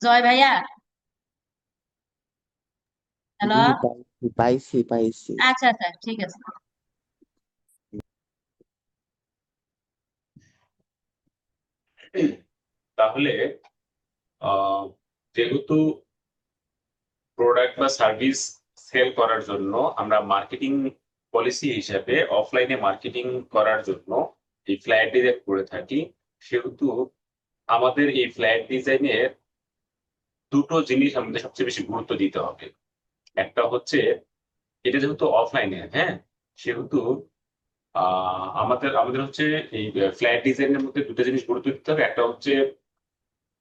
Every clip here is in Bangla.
জয় ভাইয়া। হ্যালো। জি, পাইছি পাইছি। আচ্ছা আচ্ছা, ঠিক আছে। তাহলে আহ, যেহেতু প্রোডাক্ট বা সার্ভিস সেল করার জন্য আমরা মার্কেটিং পলিসি হিসাবে অফলাইনে মার্কেটিং করার জন্য এই ফ্ল্যাট ডিজাইন করে থাকি, সেহেতু আমাদের এই ফ্ল্যাট ডিজাইনের দুটো জিনিস আমাদের সবচেয়ে বেশি গুরুত্ব দিতে হবে। একটা হচ্ছে, এটা যেহেতু অফলাইনে, হ্যাঁ, সেহেতু আমাদের আমাদের হচ্ছে এই ফ্ল্যাট ডিজাইনের মধ্যে দুটো জিনিস গুরুত্ব দিতে হবে। একটা হচ্ছে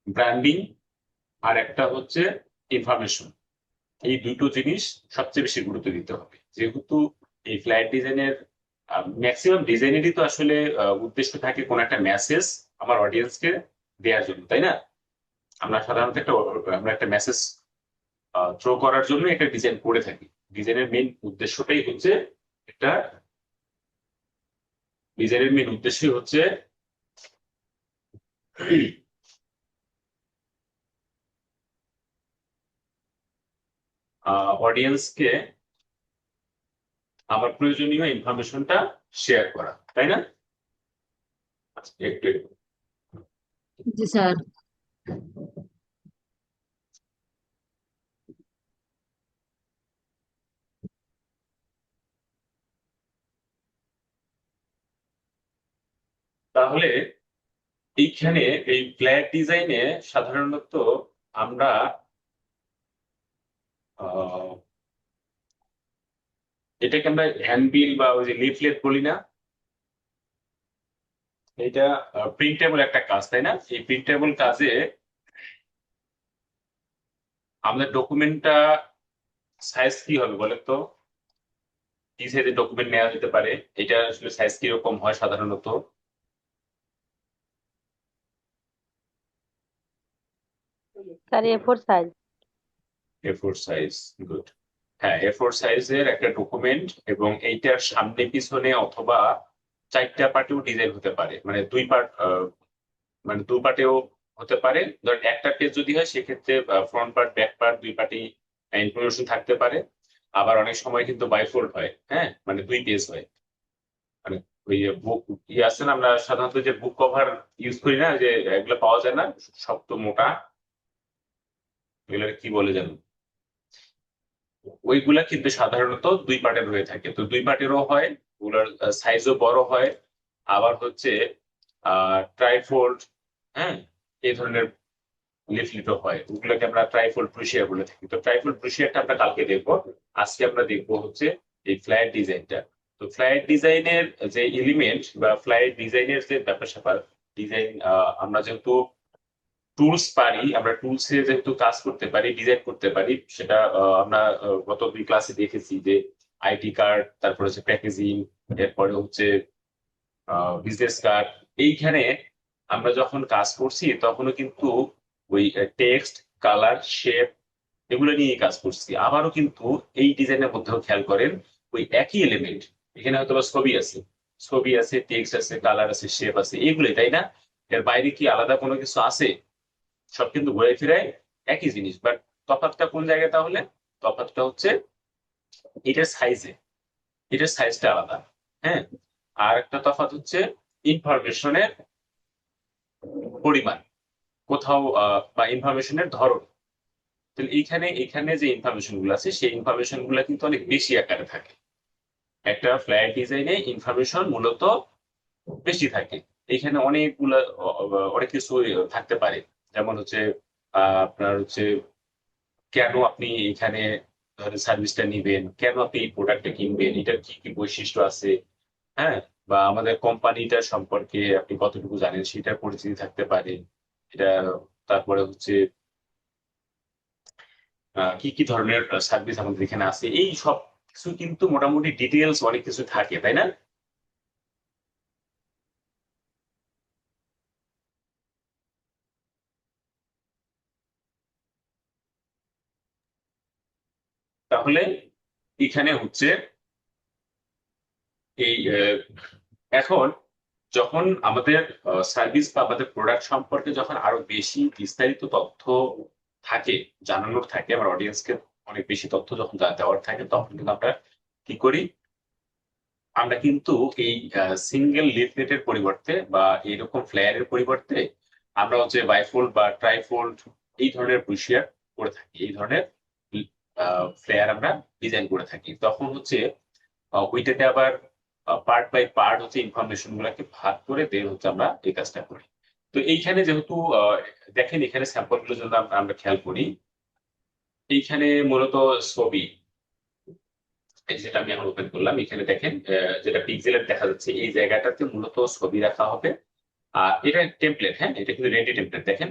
ব্র্যান্ডিং, আর একটা হচ্ছে ইনফরমেশন। এই দুটো জিনিস সবচেয়ে বেশি গুরুত্ব দিতে হবে, যেহেতু এই ফ্ল্যাট ডিজাইনের ম্যাক্সিমাম ডিজাইনেরই তো আসলে উদ্দেশ্য থাকে কোন একটা মেসেজ আমার অডিয়েন্সকে দেওয়ার জন্য, তাই না? আমরা সাধারণত আমরা একটা মেসেজ থ্রো করার জন্য একটা ডিজাইন করে থাকি। ডিজাইনের মেইন উদ্দেশ্যটাই হচ্ছে একটা ডিজাইনের মেইন উদ্দেশ্যই হচ্ছে অডিয়েন্সকে আমার প্রয়োজনীয় ইনফরমেশনটা শেয়ার করা, তাই না? আচ্ছা, একটু একটু। জি স্যার। তাহলে এইখানে এই ফ্ল্যাট ডিজাইনে সাধারণত আমরা আহ, এটাকে আমরা হ্যান্ডবিল বা ওই যে লিফলেট বলি না, এটা প্রিন্টেবল একটা কাজ, তাই না? এই প্রিন্টেবল কাজে আমাদের ডকুমেন্টটা সাইজ কি হবে বলে তো? কি সাইজের ডকুমেন্ট নেওয়া যেতে পারে? এটা আসলে সাইজ কিরকম হয় সাধারণত? Sir A4 size. A4 size, good. হ্যাঁ, A4 সাইজের একটা ডকুমেন্ট, এবং এইটার সামনে পিছনে অথবা চারটা পার্টেও ডিজাইন হতে পারে, মানে দুই পার্ট, মানে দুই পার্টেও হতে পারে। ধরেন একটা পেজ যদি হয় সেক্ষেত্রে ফ্রন্ট পার্ট ব্যাক পার্ট দুই পার্টেই ইনফরমেশন থাকতে পারে। আবার অনেক সময় কিন্তু বাইফোল্ড হয়, হ্যাঁ, মানে দুই পেজ হয়। মানে ওই বুক আছে না, আমরা সাধারণত যে বুক কভার ইউজ করি না, যে এগুলো পাওয়া যায় না, শক্ত মোটা, এগুলো কি বলে জানো? ওইগুলা কিন্তু সাধারণত দুই পার্টের হয়ে থাকে, তো দুই পার্টেরও হয়। ওগুলোর সাইজও বড় হয়। আবার হচ্ছে ট্রাইফোল্ড, হ্যাঁ, এই ধরনের লিফলেটও হয়, ওগুলোকে আমরা ট্রাইফোল্ড ব্রুশিয়া বলে থাকি। তো ট্রাইফোল্ড ব্রুশিয়াটা আমরা কালকে দেখবো। আজকে আমরা দেখবো হচ্ছে এই ফ্ল্যাট ডিজাইনটা। তো ফ্ল্যাট ডিজাইনের যে এলিমেন্ট বা ফ্ল্যাট ডিজাইনের যে ব্যাপার স্যাপার, ডিজাইন, আমরা যেহেতু টুলস পারি, আমরা টুলসে যেহেতু কাজ করতে পারি, ডিজাইন করতে পারি, সেটা আমরা গত দুই ক্লাসে দেখেছি যে আইডি কার্ড, তারপরে হচ্ছে প্যাকেজিং, এরপরে হচ্ছে বিজনেস কার্ড। এইখানে আমরা যখন কাজ করছি তখনও কিন্তু ওই টেক্সট, কালার, শেপ, এগুলো নিয়ে কাজ করছি। আবারও কিন্তু এই ডিজাইনের মধ্যেও খেয়াল করেন ওই একই এলিমেন্ট, এখানে হয়তো বা ছবি আছে, ছবি আছে, টেক্সট আছে, কালার আছে, শেপ আছে, এগুলোই, তাই না? এর বাইরে কি আলাদা কোনো কিছু আছে? সব কিন্তু ঘুরে ফিরে একই জিনিস, বাট তফাৎটা কোন জায়গায় তাহলে? তফাৎটা হচ্ছে এটার সাইজে, এটার সাইজটা আলাদা। হ্যাঁ, আর একটা তফাৎ হচ্ছে ইনফরমেশনের পরিমাণ, কোথাও বা ইনফরমেশনের ধরন। তাহলে এইখানে এখানে যে ইনফরমেশন গুলো আছে সেই ইনফরমেশন গুলো কিন্তু অনেক বেশি আকারে থাকে। একটা ফ্ল্যাট ডিজাইনে ইনফরমেশন মূলত বেশি থাকে। এখানে অনেকগুলো অনেক কিছু থাকতে পারে। যেমন হচ্ছে আপনার হচ্ছে কেন আপনি এখানে সার্ভিসটা নিবেন, কেন আপনি এই প্রোডাক্টটা কিনবেন, এটার কি কি বৈশিষ্ট্য আছে, হ্যাঁ, বা আমাদের কোম্পানিটার সম্পর্কে আপনি কতটুকু জানেন সেটার পরিচিতি থাকতে পারে। এটা, তারপরে হচ্ছে কি কি ধরনের সার্ভিস আমাদের এখানে আছে, এই সব কিছু কিন্তু মোটামুটি ডিটেলস অনেক কিছু থাকে, তাই না? তাহলে এখানে হচ্ছে এই এখন যখন আমাদের সার্ভিস বা আমাদের প্রোডাক্ট সম্পর্কে যখন আরো বেশি বিস্তারিত তথ্য থাকে, জানানোর থাকে, আমার অডিয়েন্সকে অনেক বেশি তথ্য যখন দেওয়ার থাকে, তখন কিন্তু আমরা কি করি, আমরা কিন্তু এই সিঙ্গেল লিফলেটের পরিবর্তে বা এরকম ফ্লায়ারের পরিবর্তে আমরা হচ্ছে বাইফোল্ড বা ট্রাইফোল্ড এই ধরনের ব্রোশিয়ার করে থাকি, এই ধরনের ফ্লায়ার আমরা ডিজাইন করে থাকি। তখন হচ্ছে ওইটাতে আবার পার্ট বাই পার্ট হচ্ছে ইনফরমেশন গুলাকে ভাগ করে দেন হচ্ছে আমরা এই কাজটা করি। তো এইখানে যেহেতু দেখেন এখানে স্যাম্পল গুলো যদি আমরা খেয়াল করি, এইখানে মূলত ছবি, এই যেটা আমি এখন ওপেন করলাম, এখানে দেখেন যেটা পিক্সেলের দেখা যাচ্ছে এই জায়গাটাতে মূলত ছবি রাখা হবে। আর এটা টেমপ্লেট, হ্যাঁ, এটা কিন্তু রেডি টেমপ্লেট। দেখেন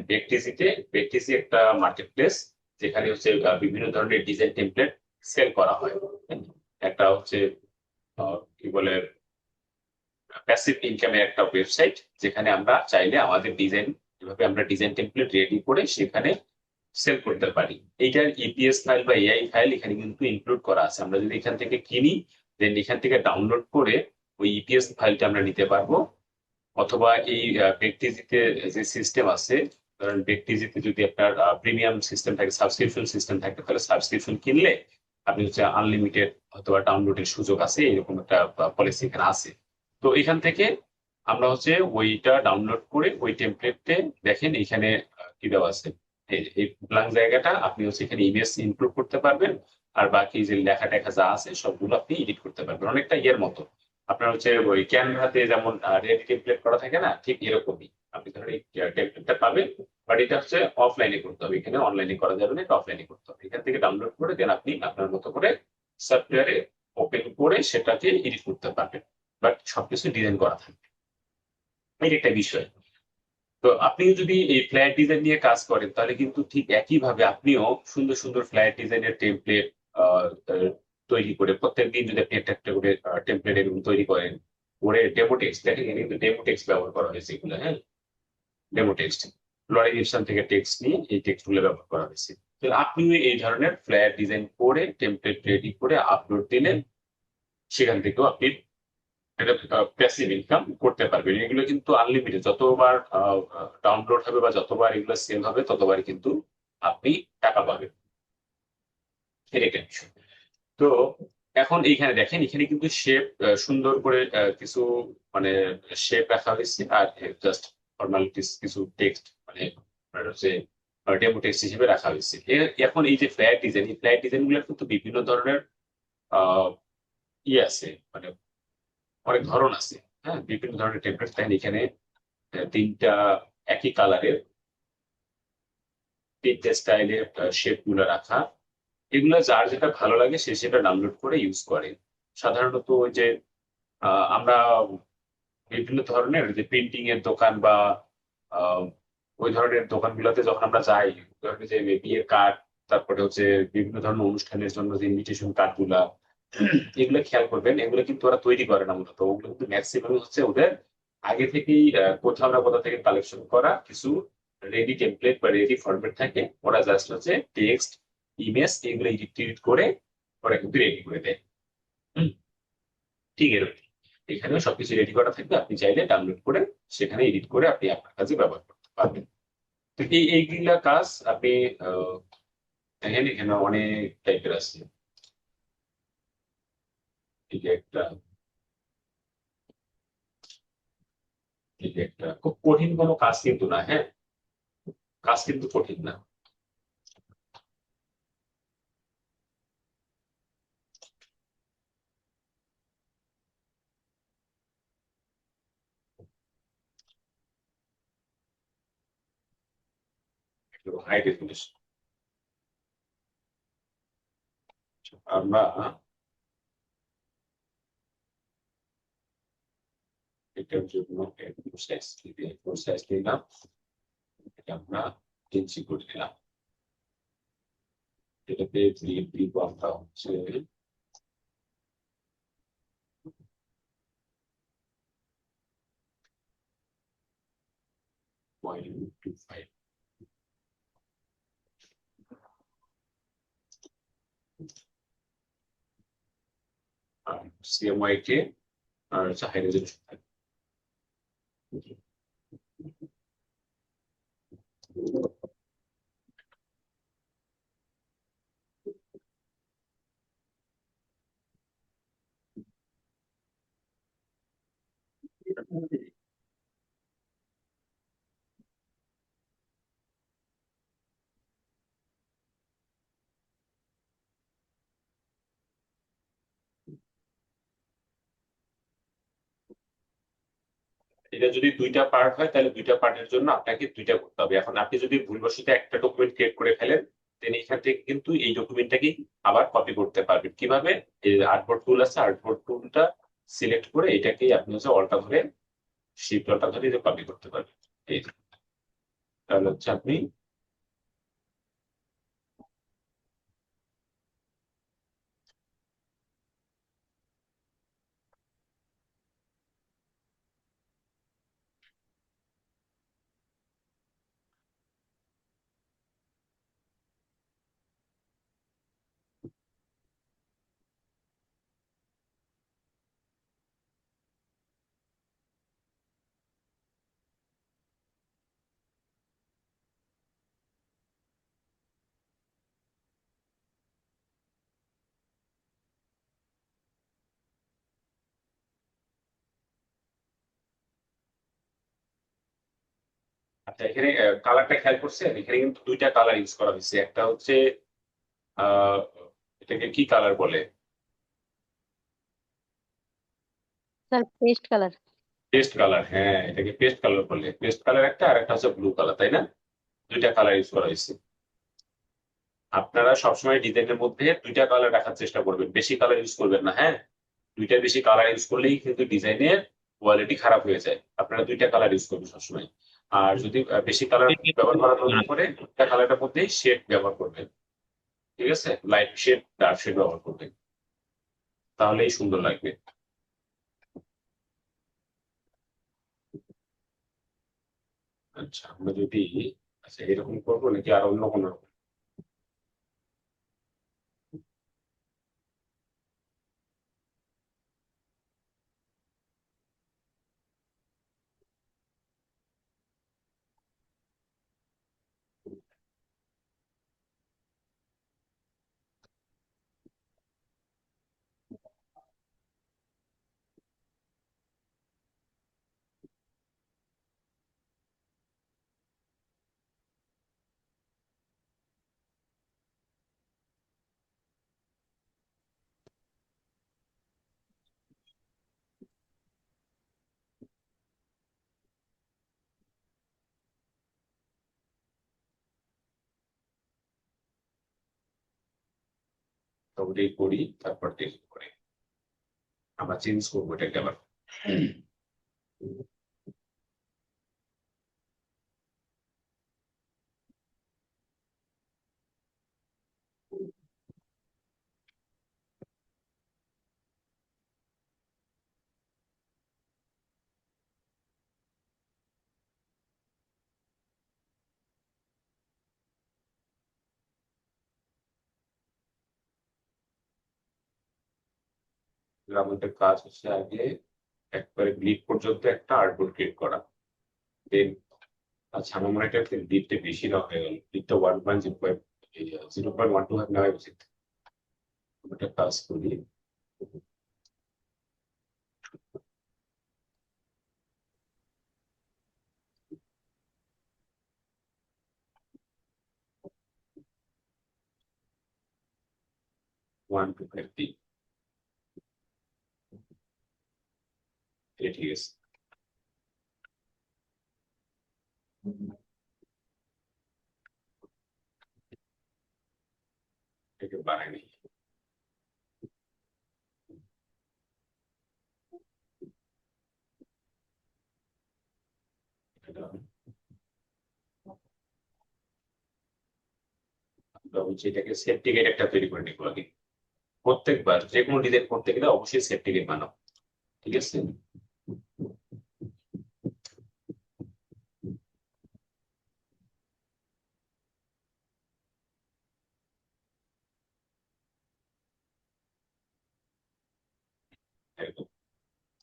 বেকটিসি একটা মার্কেট প্লেস, যেখানে হচ্ছে বিভিন্ন ধরনের ডিজাইন টেমপ্লেট সেল করা হয়। হ্যাঁ? একটা হচ্ছে কি বলে প্যাসিভ ইনকামের একটা ওয়েবসাইট, যেখানে আমরা চাইলে আমাদের ডিজাইন, এভাবে আমরা ডিজাইন টেমপ্লেট রেডি করে সেখানে সেল করতে পারি। এইটার ইপিএস ফাইল বা এআই ফাইল এখানে কিন্তু ইনক্লুড করা আছে। আমরা যদি এখান থেকে কিনি, দেন এখান থেকে ডাউনলোড করে ওই ইপিএস ফাইলটা আমরা নিতে পারবো। অথবা এই ব্যক্তিজিতে যে সিস্টেম আছে, ধরেন ব্যক্তিজিতে যদি আপনার প্রিমিয়াম সিস্টেম থাকে, সাবস্ক্রিপশন সিস্টেম থাকে, তাহলে সাবস্ক্রিপশন কিনলে আপনি হচ্ছে আনলিমিটেড অথবা ডাউনলোডের সুযোগ আছে, এরকম একটা পলিসি এখানে আছে। তো এখান থেকে আমরা হচ্ছে ওইটা ডাউনলোড করে ওই টেমপ্লেটে দেখেন এখানে কি দেওয়া আছে, এই ব্ল্যাঙ্ক জায়গাটা আপনি হচ্ছে এখানে ইমেজ ইনক্লুড করতে পারবেন। আর বাকি যে লেখা টেখা যা আছে সবগুলো আপনি এডিট করতে পারবেন, অনেকটা ইয়ের মতো। আপনার হচ্ছে ওই ক্যানভাতে যেমন রেডি টেমপ্লেট করা থাকে না, ঠিক এরকমই আপনি ধরেন এই টেমপ্লেটটা পাবেন। বাট এটা হচ্ছে অফলাইনে করতে হবে, এখানে অনলাইনে করা যাবে না, এটা অফলাইনে করতে হবে। এখান থেকে ডাউনলোড করে দেন আপনি আপনার মতো করে সফটওয়্যারে ওপেন করে সেটাকে এডিট করতে পারবেন। বাট সবকিছু ডিজাইন করা থাকবে, এই একটা বিষয়। তো আপনি যদি এই ফ্ল্যাট ডিজাইন নিয়ে কাজ করেন, তাহলে কিন্তু ঠিক একইভাবে আপনিও সুন্দর সুন্দর ফ্ল্যাট ডিজাইনের টেমপ্লেট তৈরি করে প্রত্যেকদিন যদি আপনি একটা একটা করে টেমপ্লেট এরকম তৈরি করেন, করে ডেমো টেক্সট দেখেন, এখানে কিন্তু ডেমো টেক্সট ব্যবহার করা হয়েছে এগুলো, হ্যাঁ, ডেমো টেক্সট লরিগেশন থেকে টেক্সট নিয়ে এই টেক্সট গুলো ব্যবহার করা হয়েছে। তো আপনিও এই ধরনের ফ্ল্যাট ডিজাইন করে টেমপ্লেট রেডি করে আপলোড দিলে সেখান থেকেও আপনি একটা প্যাসিভ ইনকাম করতে পারবেন। এগুলো কিন্তু আনলিমিটেড, যতবার ডাউনলোড হবে বা যতবার এগুলো সেল হবে ততবার কিন্তু আপনি টাকা পাবেন, এটা একটা বিষয়। তো এখন এইখানে দেখেন, এখানে কিন্তু শেপ সুন্দর করে কিছু মানে শেপ রাখা হয়েছে, আর জাস্ট ফর্মালিটিস কিছু টেক্সট মানে আপনার হচ্ছে ডেমো টেক্সট হিসেবে রাখা হয়েছে। এখন এই যে ফ্ল্যাট ডিজাইন, এই ফ্ল্যাট ডিজাইন গুলো কিন্তু বিভিন্ন ধরনের আহ ইয়ে আছে, মানে অনেক ধরন আছে। হ্যাঁ, বিভিন্ন ধরনের টেমপ্লেট দেখেন এখানে তিনটা একই কালারের তিনটে স্টাইলে শেপ গুলো রাখা। এগুলো যার যেটা ভালো লাগে সে সেটা ডাউনলোড করে ইউজ করে। সাধারণত ওই যে আমরা বিভিন্ন ধরনের যে প্রিন্টিং এর দোকান বা আহ, ওই ধরনের দোকানগুলোতে যখন আমরা যাই, ধরেন যে বিয়ের কার্ড, তারপরে হচ্ছে বিভিন্ন ধরনের অনুষ্ঠানের জন্য যে ইনভিটেশন কার্ড গুলা, এগুলো খেয়াল করবেন, এগুলো কিন্তু ওরা তৈরি করে না মূলত, ওগুলো কিন্তু ম্যাক্সিমাম হচ্ছে ওদের আগে থেকেই কোথাও না কোথাও থেকে কালেকশন করা কিছু রেডি টেমপ্লেট বা রেডি ফরম্যাট থাকে। ওরা জাস্ট হচ্ছে টেক্সট, ইমেজ এগুলো এডিট করে ওরা কিন্তু রেডি করে দেয়। হুম, ঠিক এরকম এখানেও সবকিছু রেডি করা থাকবে, আপনি চাইলে ডাউনলোড করে সেখানে এডিট করে আপনি আপনার কাজে ব্যবহার করতে পারবেন। তো এইগুলা কাজ আপনি আহ, দেখেন এখানে অনেক টাইপের আছে। এই যে একটা, এই যে একটা খুব কঠিন কোনো কাজ কিন্তু না, হ্যাঁ, কাজ কিন্তু কঠিন না। হাই ডেফিনেশন আমরা এটার জন্য সাইজ নিলাম, এটা আমরা ইঞ্চি করে নিলাম। এটাতে দিব আমরা হচ্ছে 0.25। আর সিএমওয়াই কে আর হচ্ছে হাই রেজলিউশন থাকবে। এটা যদি দুইটা পার্ট হয় তাহলে দুইটা পার্টের জন্য আপনাকে দুইটা করতে হবে। এখন আপনি যদি ভুলবশত একটা ডকুমেন্ট ক্রিয়েট করে ফেলেন, দেন এখান থেকে কিন্তু এই ডকুমেন্টটাকে আবার কপি করতে পারবেন কিভাবে? এই আর্টবোর্ড টুল আছে, আর্টবোর্ড টুলটা সিলেক্ট করে এটাকেই আপনি হচ্ছে অল্টা ধরে, শিফট অল্টা ধরে কপি করতে পারবেন। এই যে, তাহলে হচ্ছে আপনি আচ্ছা এখানে কালারটা খেয়াল করছেন, এখানে কিন্তু দুইটা কালার ইউজ করা হয়েছে। একটা হচ্ছে আহ এটাকে কি কালার বলে? Sir paste colour. Paste colour, হ্যাঁ এটাকে পেস্ট কালার বলে। পেস্ট কালার একটা, আর একটা হচ্ছে ব্লু কালার, তাই না? দুইটা কালার ইউজ করা হয়েছে। আপনারা সবসময় ডিজাইনের মধ্যে দুইটা কালার রাখার চেষ্টা করবেন, বেশি কালার ইউজ করবেন না, হ্যাঁ। দুইটা বেশি কালার ইউজ করলেই কিন্তু ডিজাইনের কোয়ালিটি খারাপ হয়ে যায়। আপনারা দুইটা কালার ইউজ করবেন সবসময়। আর যদি বেশি কালার ব্যবহার করা দরকার পড়ে, দুইটা কালারের মধ্যেই শেড ব্যবহার করবেন। ঠিক আছে, লাইট শেড ডার্ক শেড ব্যবহার করবেন, তাহলেই সুন্দর লাগবে। আচ্ছা আমরা যদি, আচ্ছা এরকম করবো নাকি আর অন্য কোনো রকম? ওটাই করি, তারপর দেখি করে আমরা চেঞ্জ করবো এটাকে আবার। আমাদের কাজ হচ্ছে আগে একবারে গ্লিড পর্যন্ত একটা আর্টবোর্ড ক্রিয়েট করা, দেন, আচ্ছা আমার মনে হয় একটা গ্লিডটা বেশি না হয়ে গেল, গ্লিডটা 1.0.125 নেওয়া উচিত। একটা কাজ করি, 1 to 50, ঠিক আছে। এটাকে বাড়াই নি। হচ্ছে এটাকে সেফটি গেট একটা তৈরি করে নিবো আগে। প্রত্যেকবার যে কোনো ডিজাইন করতে গেলে অবশ্যই সেফটি গেট বানাও, ঠিক আছে। একদম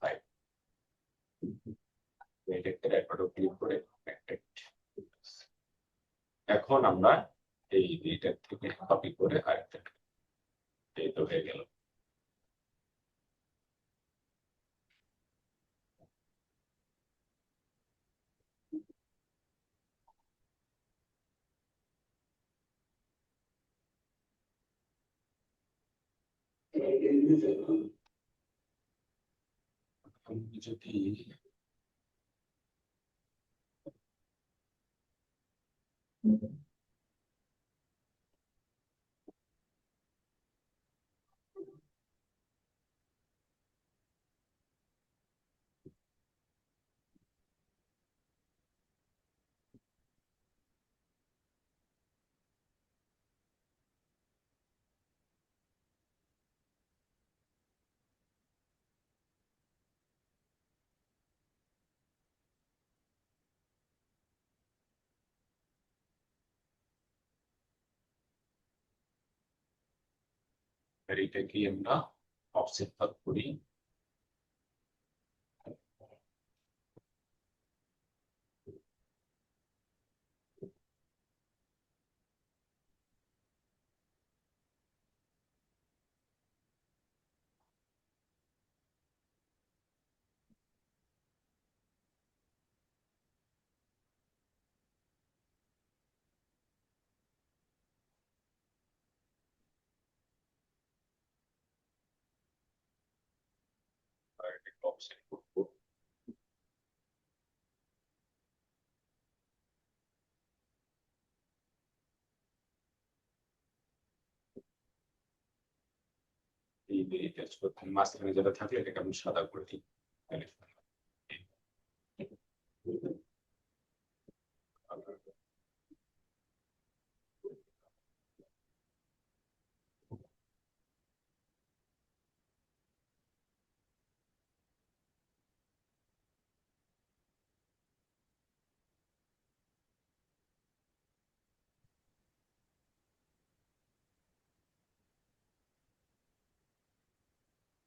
তাই। এটাকে একবার ক্লিক করে এখন আমরা এই দুইটা থেকে কপি করে আরেকটা, এই তো হয়ে গেল। আমি যদি আর এটাকে আমরা অফসেট ভাগ করি। আর এটাকে অফসেট করবো। এই যে এটা মাঝখানে যেটা থাকলে এটাকে আমি সাদা করে দিই। তাহলে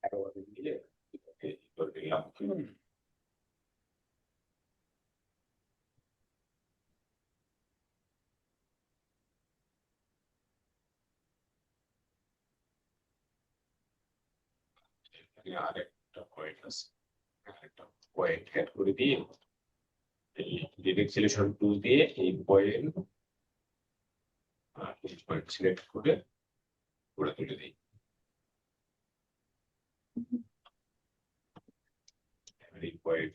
একেবারে মিলে এটাকে ই করে দিলাম। এখানে আরেকটা পয়েন্ট আছে, আরেকটা পয়েন্ট অ্যাড করে দিয়ে এই ডিরেক্ট সিলেকশন টুল দিয়ে এই পয়েন্ট সিলেক্ট করে পুরো তুলে দিই। এই পয়েন্ট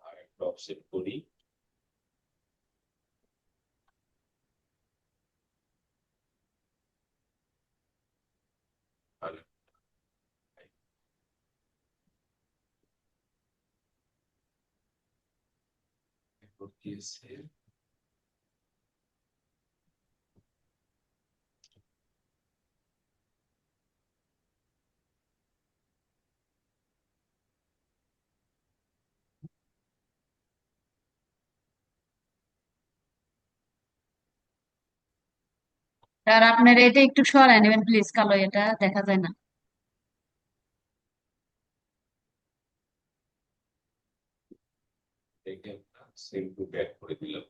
আরেকটা অফসেট করি। তাহলে এরপর কি আছে, আর আপনার এটা একটু সরাই নেবেন প্লিজ, কালো এটা দেখা যায় না। এটাকে আমরা সেম টু ব্যাক করে দিলাম।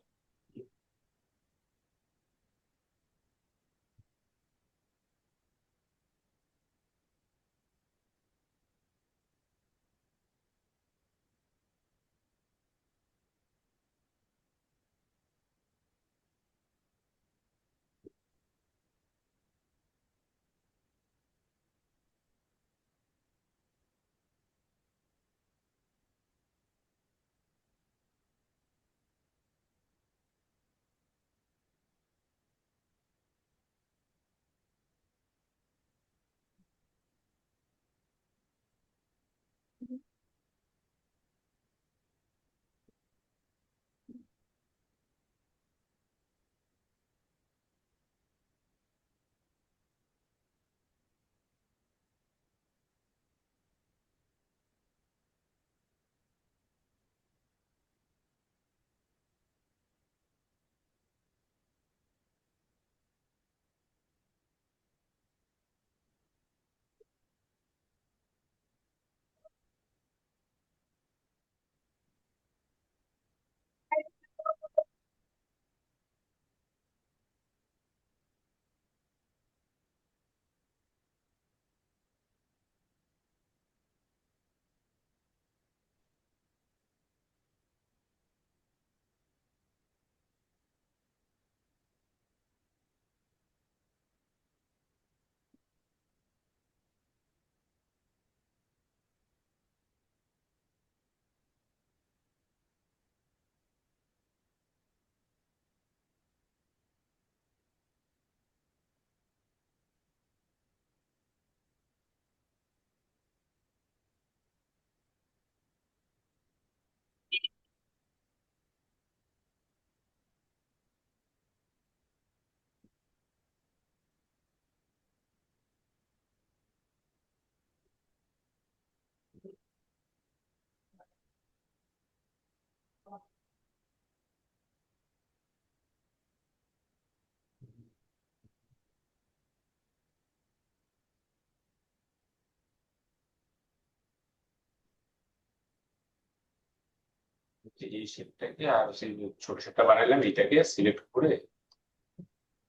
এই শেপটাকে আর সেই ছোট শেপটা বানাইলাম এটাকে সিলেক্ট করে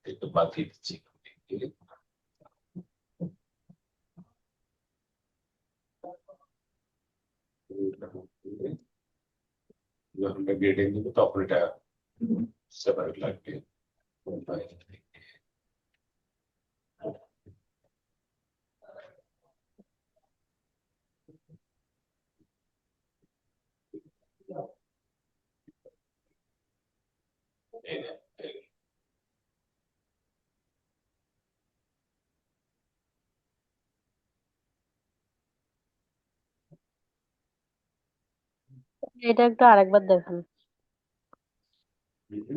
একটু বাদ দিয়ে দিচ্ছি। যখন এটা গ্রেডিং দিব তখন এটা সেপারেট লাগবে। এই যে, এই এটা একটু আরেকবার দেখান। যে।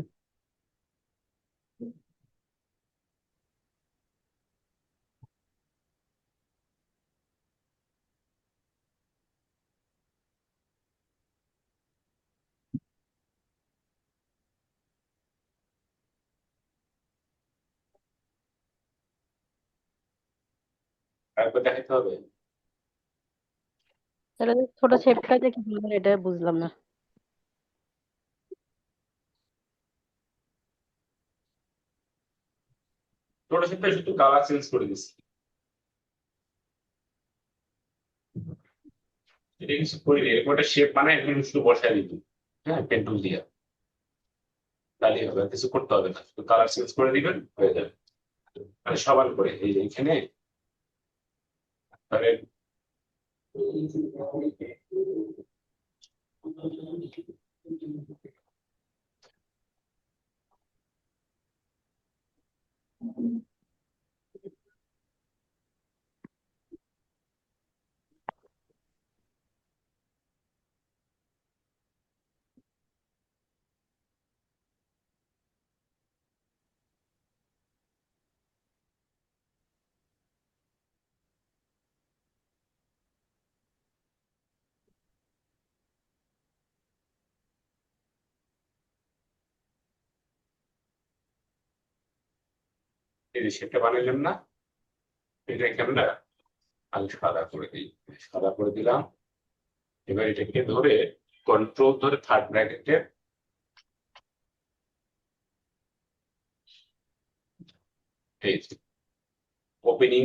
আরেকবার দেখাতে হবে। তাহলে ছোট শেপটা যে কি বলবেন এটা বুঝলাম না। ছোট শেপটা শুধু কালার চেঞ্জ করে দিচ্ছি। এটা কিছু করিনি, এরকম একটা শেপ বানায় এখানে শুধু বসায় দিবি। হ্যাঁ, পেন টুল দিয়ে তাহলেই হবে, আর কিছু করতে হবে না, শুধু কালার চেঞ্জ করে দিবেন হয়ে যাবে। মানে সমান করে এই যে এখানে ধরেন এই যে শেপটা বানাইলাম না, এটাকে আমরা আমি সাদা করে দিই, সাদা করে দিলাম। এবার এটাকে ধরে কন্ট্রোল ধরে থার্ড ব্র্যাকেটে এই ওপেনিং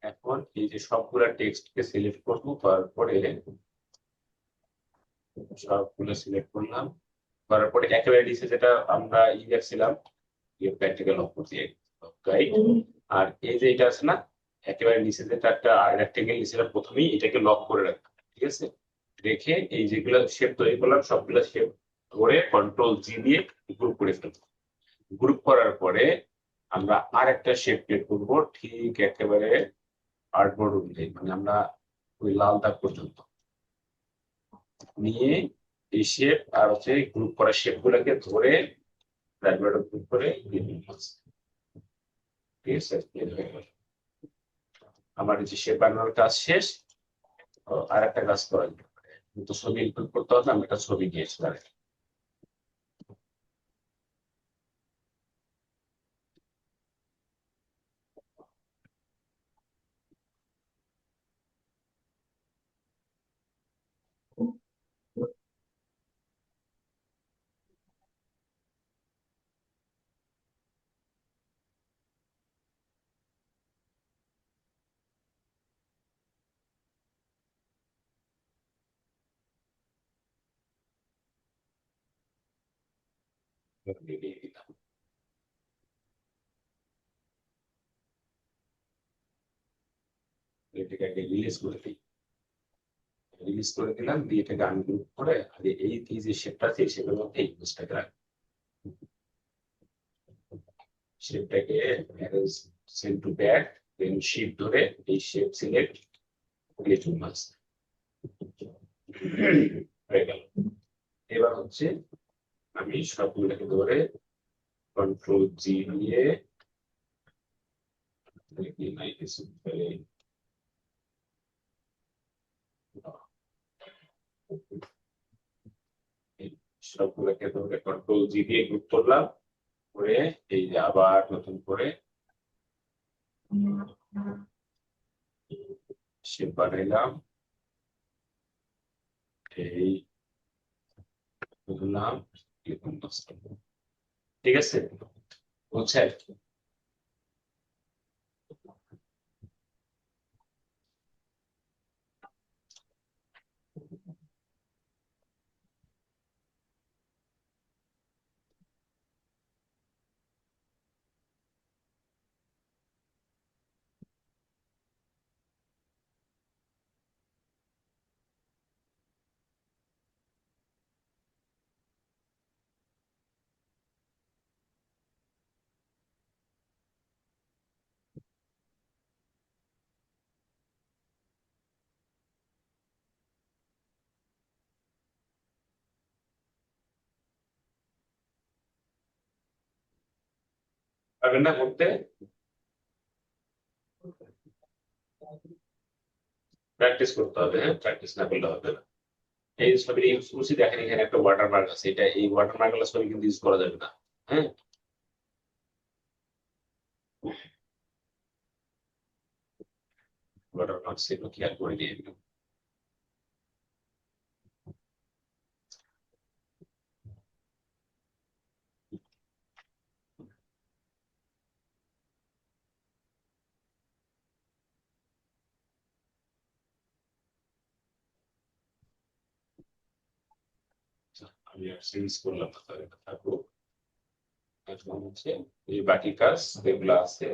এখন এই যে সবগুলা টেক্সটকে সিলেক্ট করবো, তারপরে সবগুলো সিলেক্ট করলাম, করার পরে একেবারে নিচে যেটা আমরা দেখছিলাম প্র্যাকটিক্যাল অপর দিয়ে গাইড, আর এই যে এটা আছে না একেবারে নিচে যেটা একটা রেক্টেঙ্গেল নিচে প্রথমেই এটাকে লক করে রাখতে, ঠিক আছে। রেখে এই যেগুলো শেপ তৈরি করলাম সবগুলো শেপ ধরে কন্ট্রোল জি দিয়ে গ্রুপ করে ফেলবো। গ্রুপ করার পরে আমরা আর একটা শেপ ক্রিয়েট করবো ঠিক একেবারে আর্টবোর্ড অনুযায়ী, মানে আমরা ওই লাল দাগ পর্যন্ত নিয়ে এই শেপ আর হচ্ছে গ্রুপ করা শেপ গুলাকে ধরে গ্রুপ করে দিয়ে দিলাম। ঠিক আছে, আমার এই যে শেপ বানানোর কাজ শেষ। আর একটা কাজ করা যেতে পারে, কিন্তু ছবি ইনক্লুড করতে হবে, আমি একটা ছবি দিয়েছি তার দিয়ে দিলাম। এটাকে আগে রিলিজ করে দিই, রিলিজ করে দিলাম দিয়ে এটাকে আনগ্রুপ করে আগে এই যে শেপটা আছে এই শেপের মধ্যে এই ইমেজটাকে রাখি। শেপটাকে send to back, then shift ধরে এই শেপ সিলেক্ট লিটল মাস হয়ে গেল। এবার হচ্ছে আমি সবগুলোকে ধরে কন্ট্রোল জি দিয়ে সবগুলোকে ধরে কন্ট্রোল জি দিয়ে গ্রুপ করলাম, করে এই যে আবার নতুন করে শেপ বানাইলাম, এই নাম ঠিক আছে, বুঝছেন? পারবেন না করতে? প্র্যাকটিস করতে হবে, হ্যাঁ, প্র্যাকটিস না করলে হবে না। এই ছবিটা ইউজ করছি, দেখেন এখানে একটা ওয়াটারমার্ক আছে, এটা এই ওয়াটারমার্ক গুলো ছবি কিন্তু ইউজ করা যাবে না, হ্যাঁ। ওয়াটারমার্ক সেগুলো খেয়াল করে নিয়ে আমি আর সিরিজ করলাম না, তাহলে এটা থাকুক। এখন হচ্ছে এই বাকি কাজ যেগুলো আছে,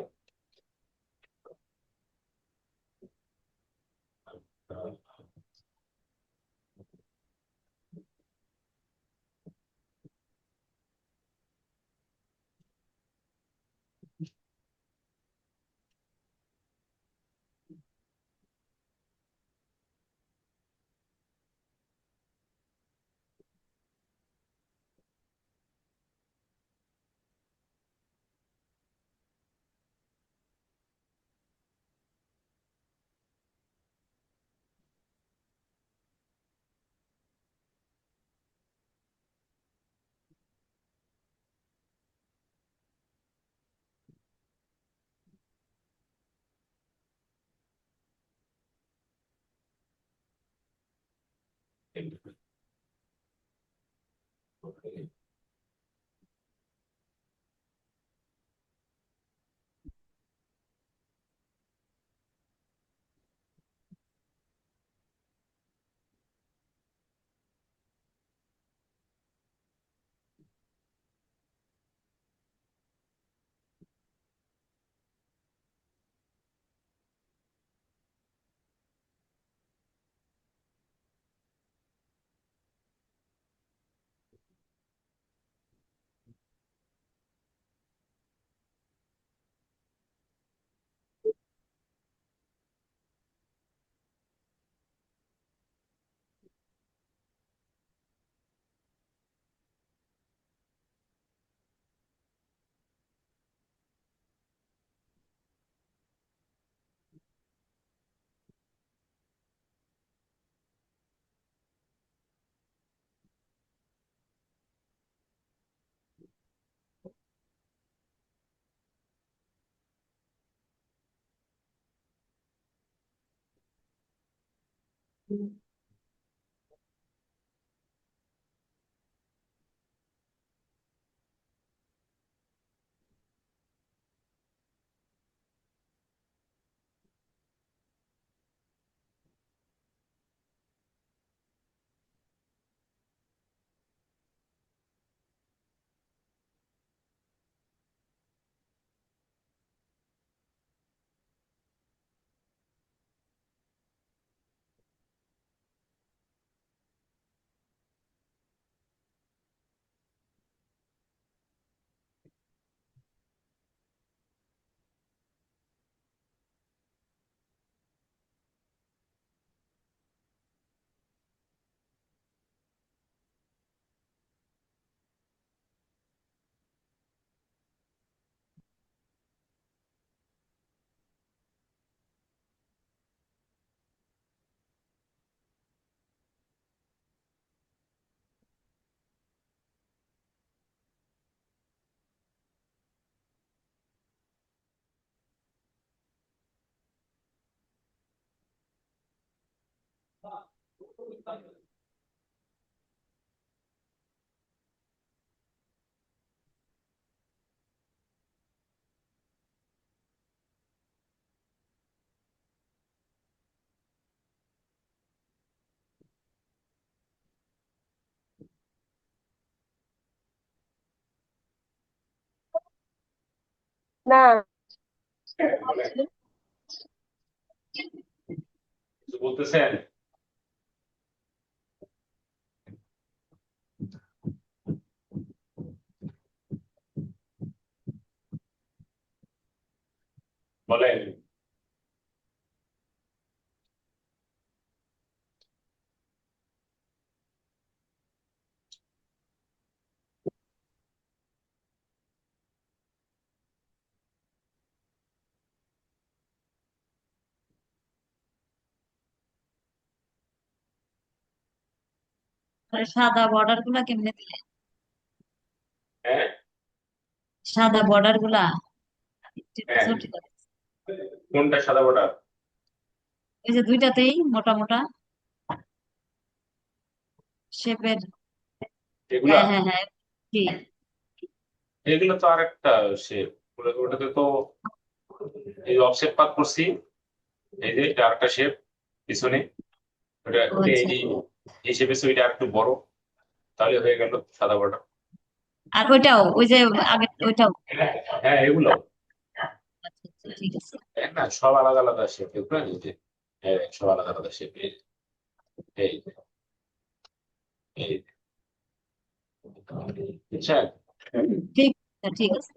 না, বলেন, কিছু বলতেছেন? বলেন। তাহলে সাদা বর্ডার গুলা কেমনে দিলেন? হ্যাঁ, সাদা বর্ডার গুলা ঠিক হ্যাঁ, আছে, ঠিক আছে। কোনটা সাদা বর্ডার? এই যে দুইটাতেই মোটা মোটা শেপের। এগুলা, হ্যাঁ হ্যাঁ হ্যাঁ, ঠিক। এগুলো তো আরেকটা শেপ। ওটাতে তো এই অফসেট পাত করছি, এই যে এটা আরেকটা শেপ পিছনে। ওটা ও ওটা আচ্ছা। এই শেপের ওইটা আরেকটু বড়, তাহলে হয়ে গেল সাদা বর্ডার। আর ওইটাও ওই যে আগে ওইটাও। হ্যাঁ, এগুলো আচ্ছা আচ্ছা, ঠিক আছে। দেখ না, সব আলাদা আলাদা শেপ, বুঝলেন? এই যে হ্যাঁ, সব আলাদা আলাদা শেপ। এই এই এই বুঝছেন? ঠিক আছে, ঠিক আছে।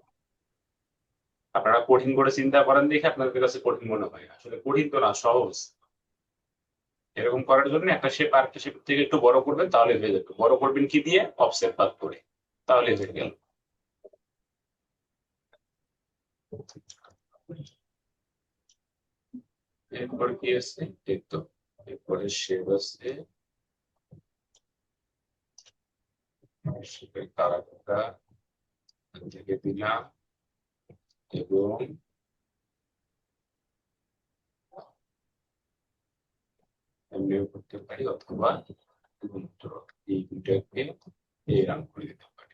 আপনারা কঠিন করে চিন্তা করেন দেখে আপনাদের কাছে কঠিন মনে হয়, আসলে কঠিন তো না, সহজ। এরকম করার জন্য একটা শেপ আর একটা শেপ থেকে একটু বড় করবেন, তাহলে হয়ে যাবে। বড় করবেন কি দিয়ে? অফসেট পাত করে, তাহলে হয়ে গেল। এরপর কি আছে দেখতো, এরপরে শেপ আছে, শেপের কালারটা থেকে দিলাম, এবং এমনিও করতে পারি, অথবা শুধুমাত্র এই দুটাকে এরকম করে দিতে পারি।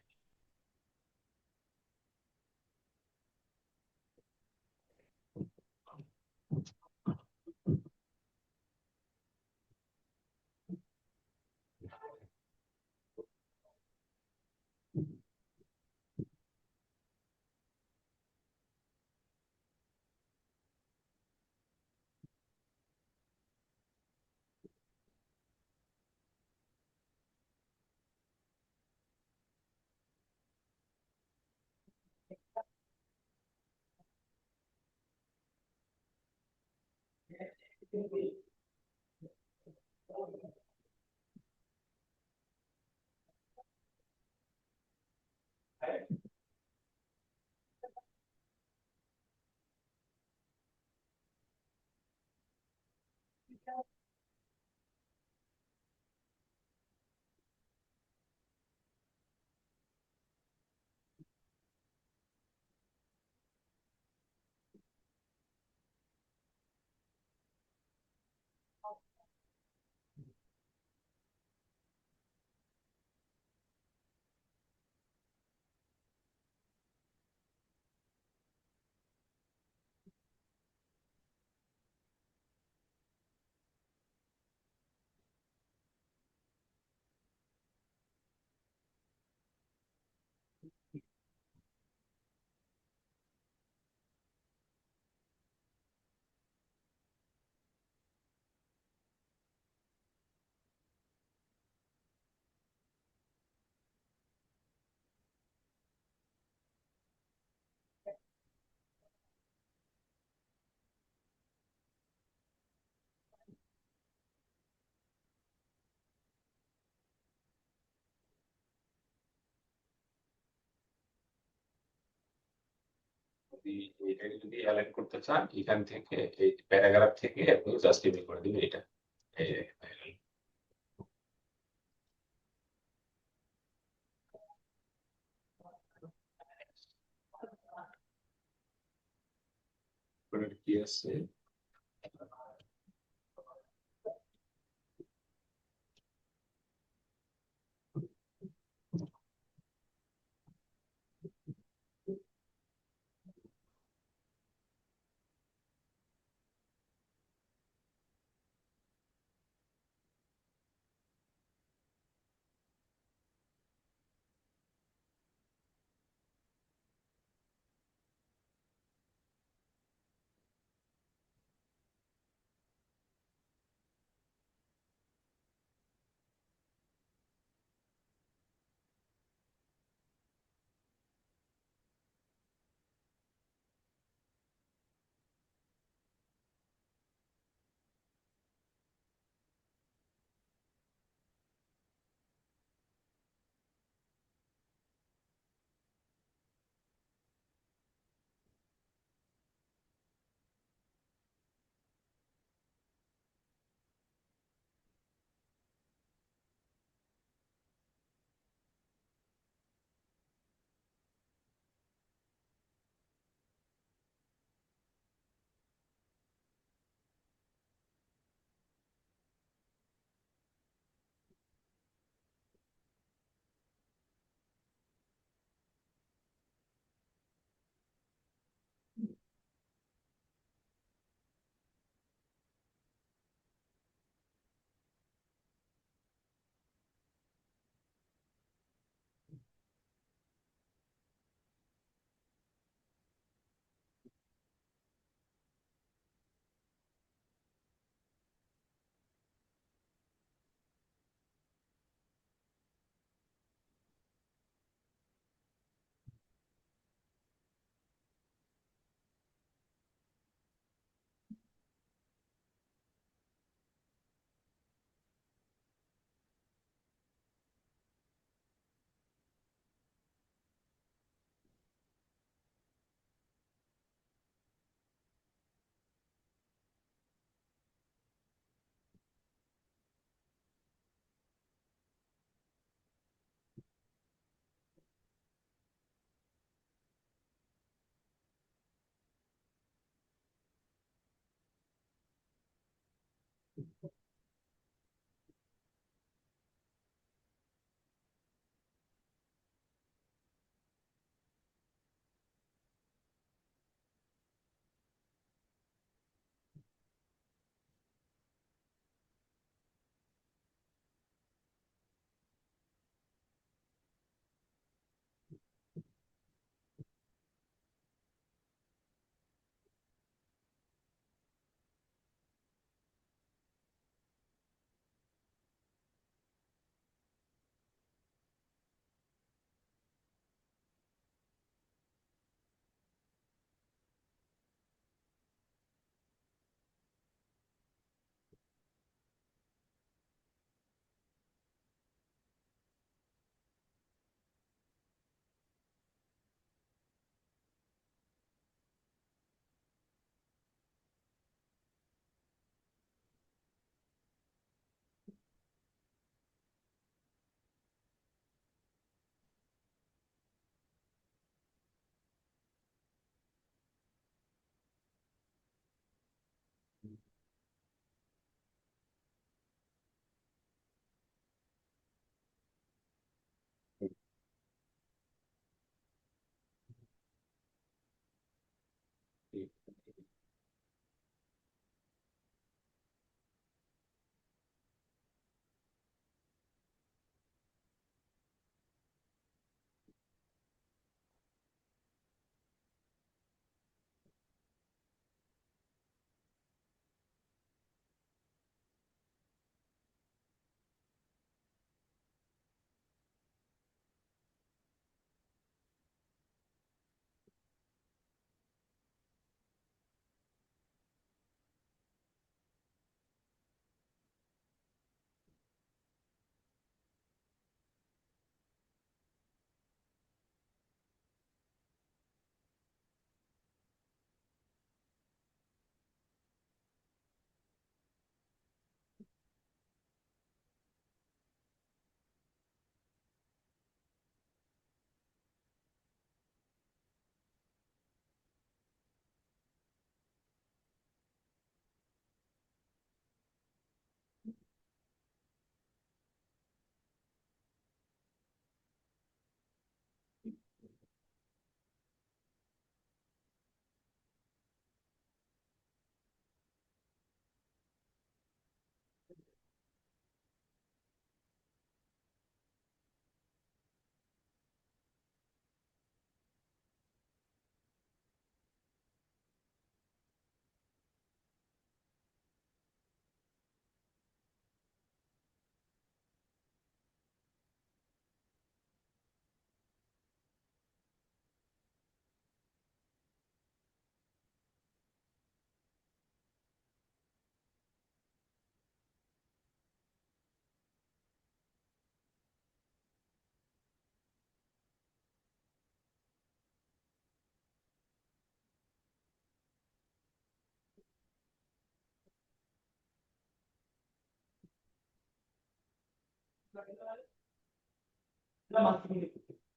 যদি এটাকে যদি অ্যালাইন করতে চান, এখান থেকে এই প্যারাগ্রাফ থেকে আপনি জাস্টিফাই করে দিবেন এটা। এই কি আছে,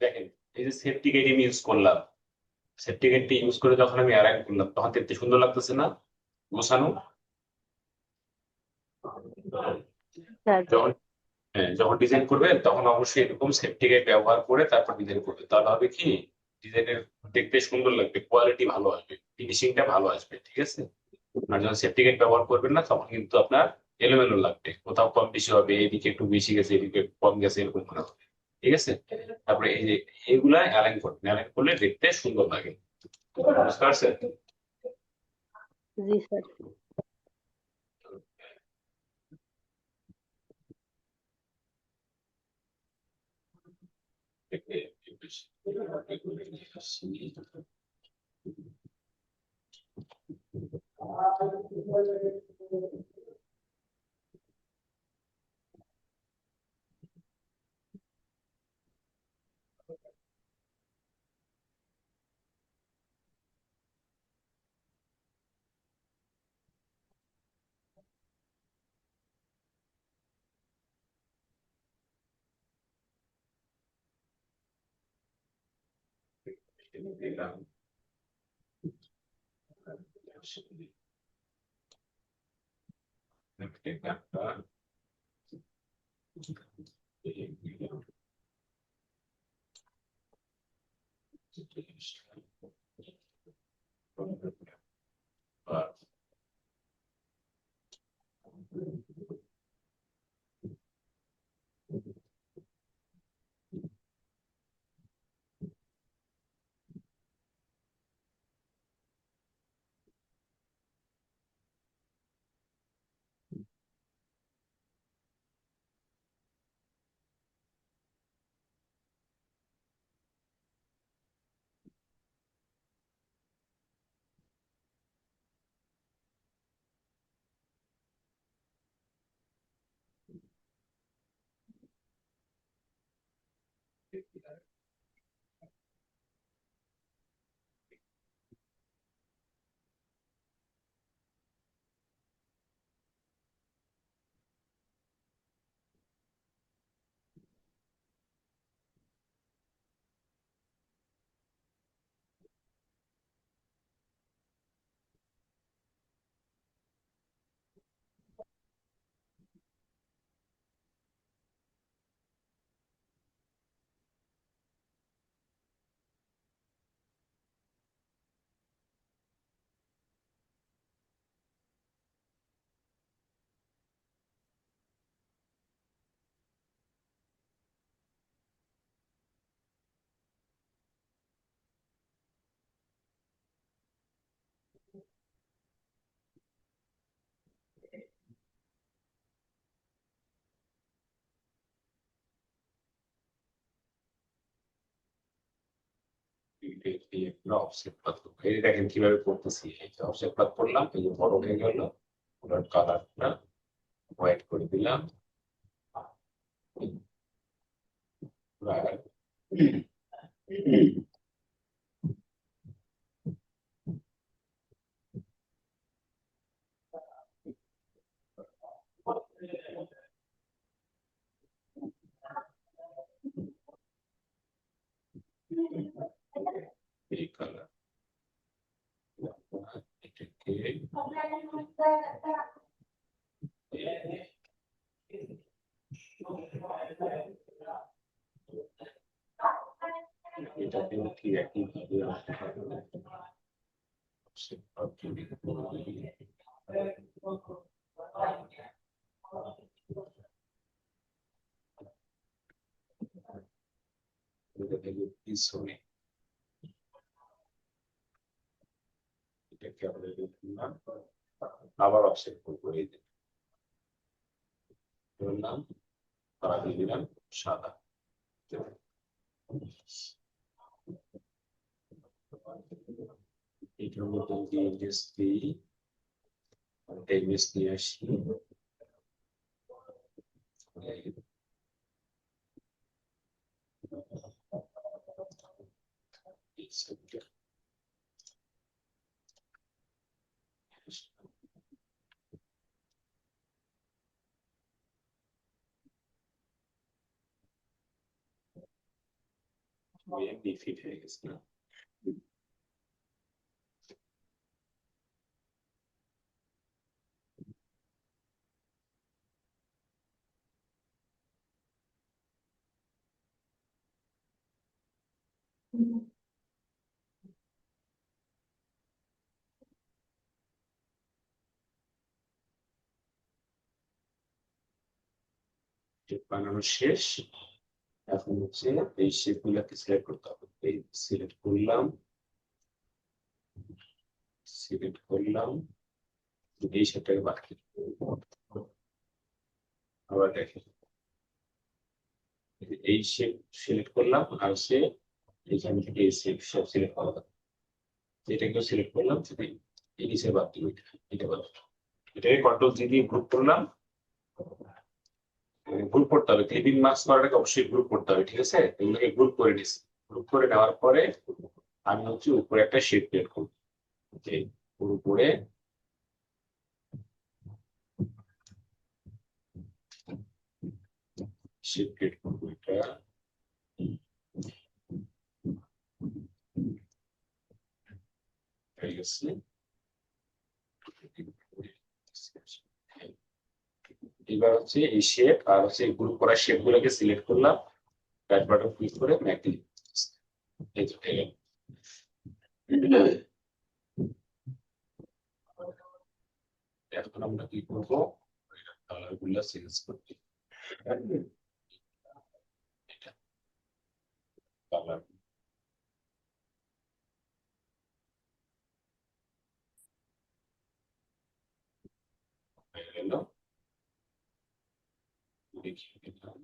দেখেন, এই যে সেফটি গেট আমি ইউজ করলাম, সেফটি গেটটি ইউজ করে যখন আমি অ্যালাইন করলাম তখন দেখতে সুন্দর লাগতেছে না? গোছানো। স্যার যখন যখন ডিজাইন করবেন তখন অবশ্যই এরকম সেফটি গেট ব্যবহার করে তারপর ডিজাইন করবে, তাহলে হবে কি ডিজাইনের দেখতে সুন্দর লাগবে, কোয়ালিটি ভালো আসবে, ফিনিশিংটা ভালো আসবে, ঠিক আছে? আর যখন সেফটি গেট ব্যবহার করবেন না তখন কিন্তু আপনার এলোমেলো লাগবে, কোথাও কম বেশি হবে, এদিকে একটু বেশি গেছে এদিকে কম গেছে এরকম মনে হবে, ঠিক আছে? তারপরে এই যে এগুলা অ্যালাইন করবেন, অ্যালাইন করলে দেখতে সুন্দর লাগে। বুঝতে পারছেন? জি স্যার। অফসেট পাত এই দেখেন কিভাবে করতেছি, এই যে অফসেট পাত করলাম, এই যে বড় হয়ে গেল, ওটার কালারটা হোয়াইট করে দিলাম। এই কালার এটাকে এটাকে কি একইভাবে offset পাত যদি করি, এটাকে পিছনে এটাকে আমরা দেখলাম, আবার অফসেট করবো, এই যে ধরলাম, তারা দিয়ে দিলাম সাদা। এটার মধ্যে দিয়ে ইন্ডেক্স দিই, ইন্ডেক্স নিয়ে আসি, ফিট হয়ে গেছে না? বানানো শেষ। এখন হচ্ছে এই শেপ গুলাকে সিলেক্ট করতে হবে, এই সিলেক্ট করলাম, সিলেক্ট করলাম, এই শেপটাকে বাকি আবার দেখেন, এই শেপ সিলেক্ট করলাম, আর সে এখান থেকে এই শেপ সিলেক্ট করা, এটাকেও সিলেক্ট করলাম, যদি এই নিচে বাদ দিব, এটা বাদ, এটাকে কন্ট্রোল জি দিয়ে গ্রুপ করলাম। গ্রুপ করতে হবে, ক্লিপিং মাস্ক করার আগে অবশ্যই গ্রুপ করতে হবে, ঠিক আছে? এগুলোকে গ্রুপ করে নিচ্ছি, গ্রুপ করে নেওয়ার পরে আমি হচ্ছে উপরে একটা শেপ ক্রিয়েট করবো, উপরে শেপ ক্রিয়েট করবো, এটা হয়ে গেছে। এবার হচ্ছে এই শেপ আর হচ্ছে গ্রুপ করা শেপ গুলোকে সিলেক্ট করলাম, রাইট বাটন ক্লিক করে ম্যাক ক্লিক, এই তো হয়ে গেল। এখন আমরা কি করবো, কালার গুলা চেঞ্জ করতে, এটা কালার হয়ে গেল, দেখিয়ে দিলাম।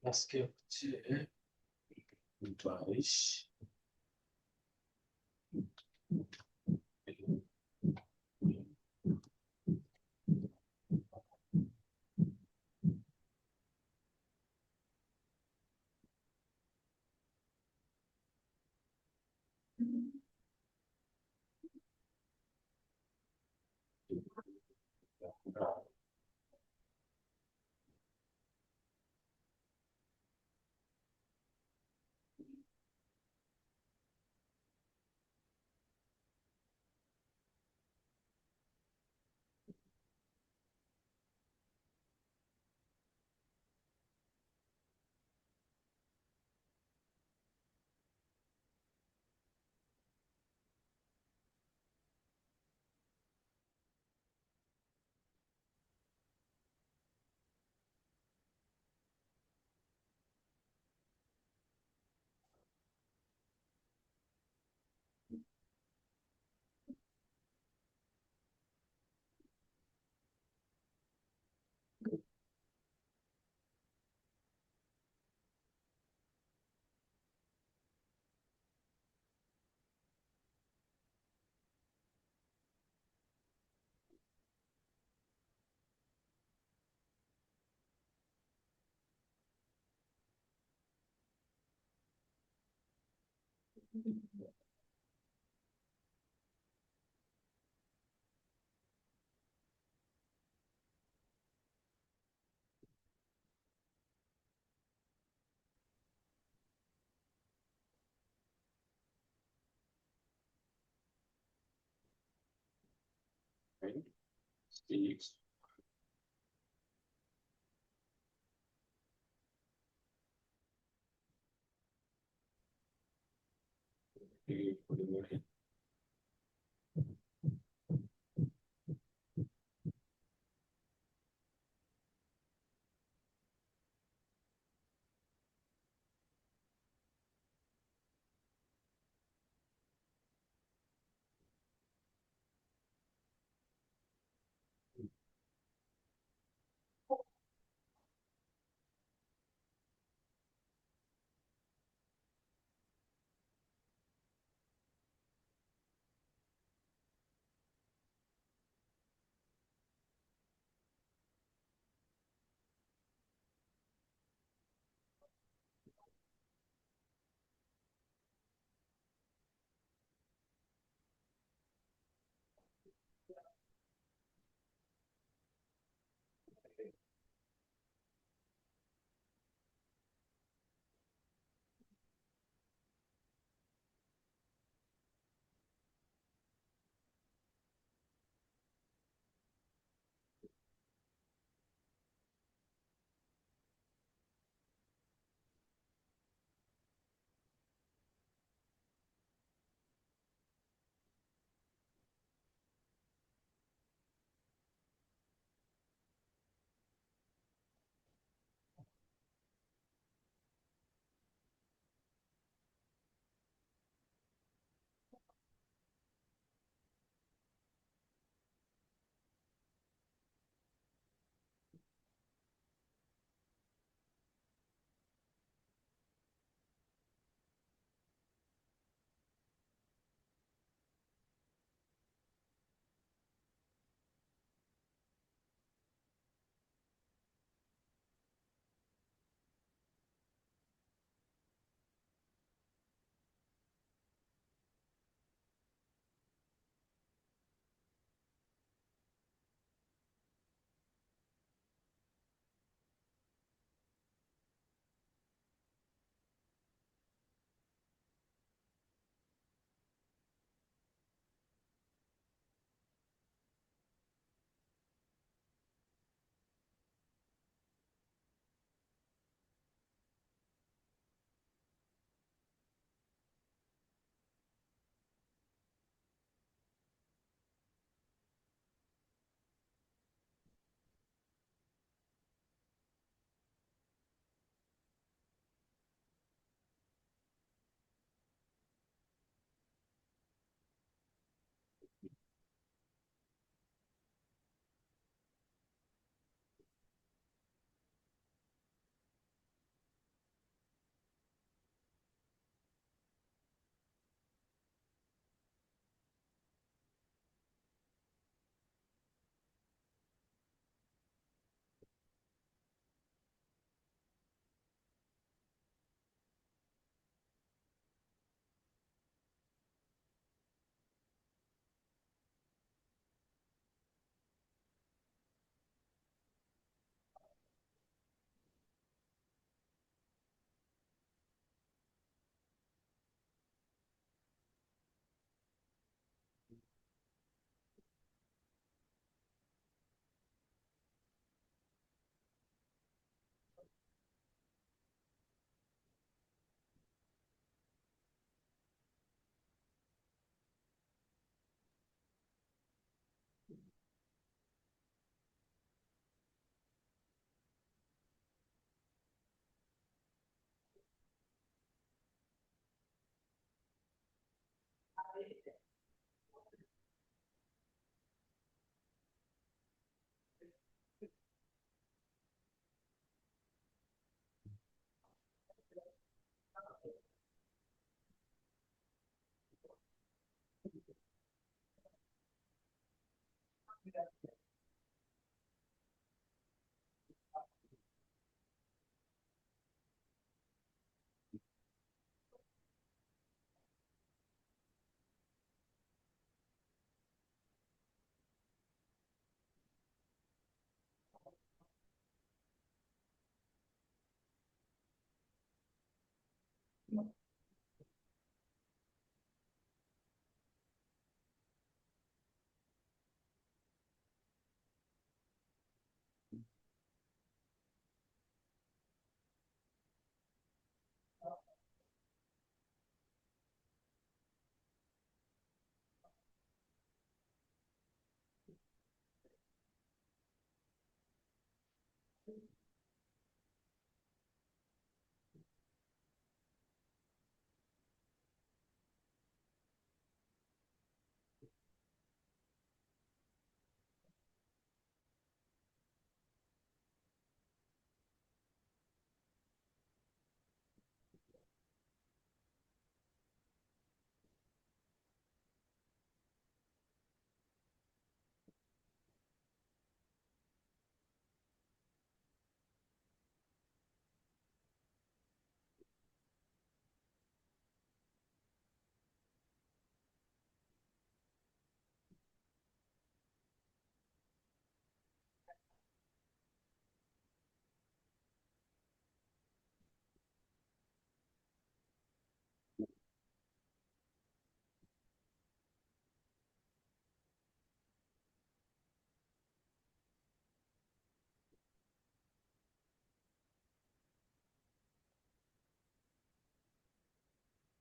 আজকে হচ্ছে 22। right? 6.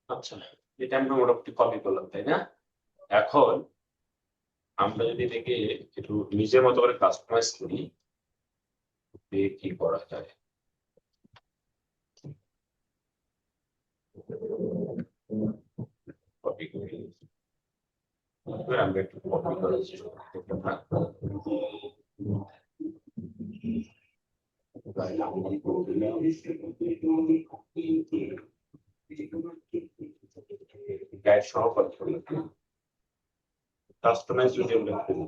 আচ্ছা, এটা আমরা মোটামুটি কপি করলাম, তাই না? এখন আমরা যদি এটাকে একটু নিজের মতো করে কাস্টমাইজ করি, কি করা যায়। কপি করি, এবার আমরা একটু কপি করার চেষ্টা করতে গাইড সহ কপি করলাম। কাস্টমাইজ যদি আমরা করি,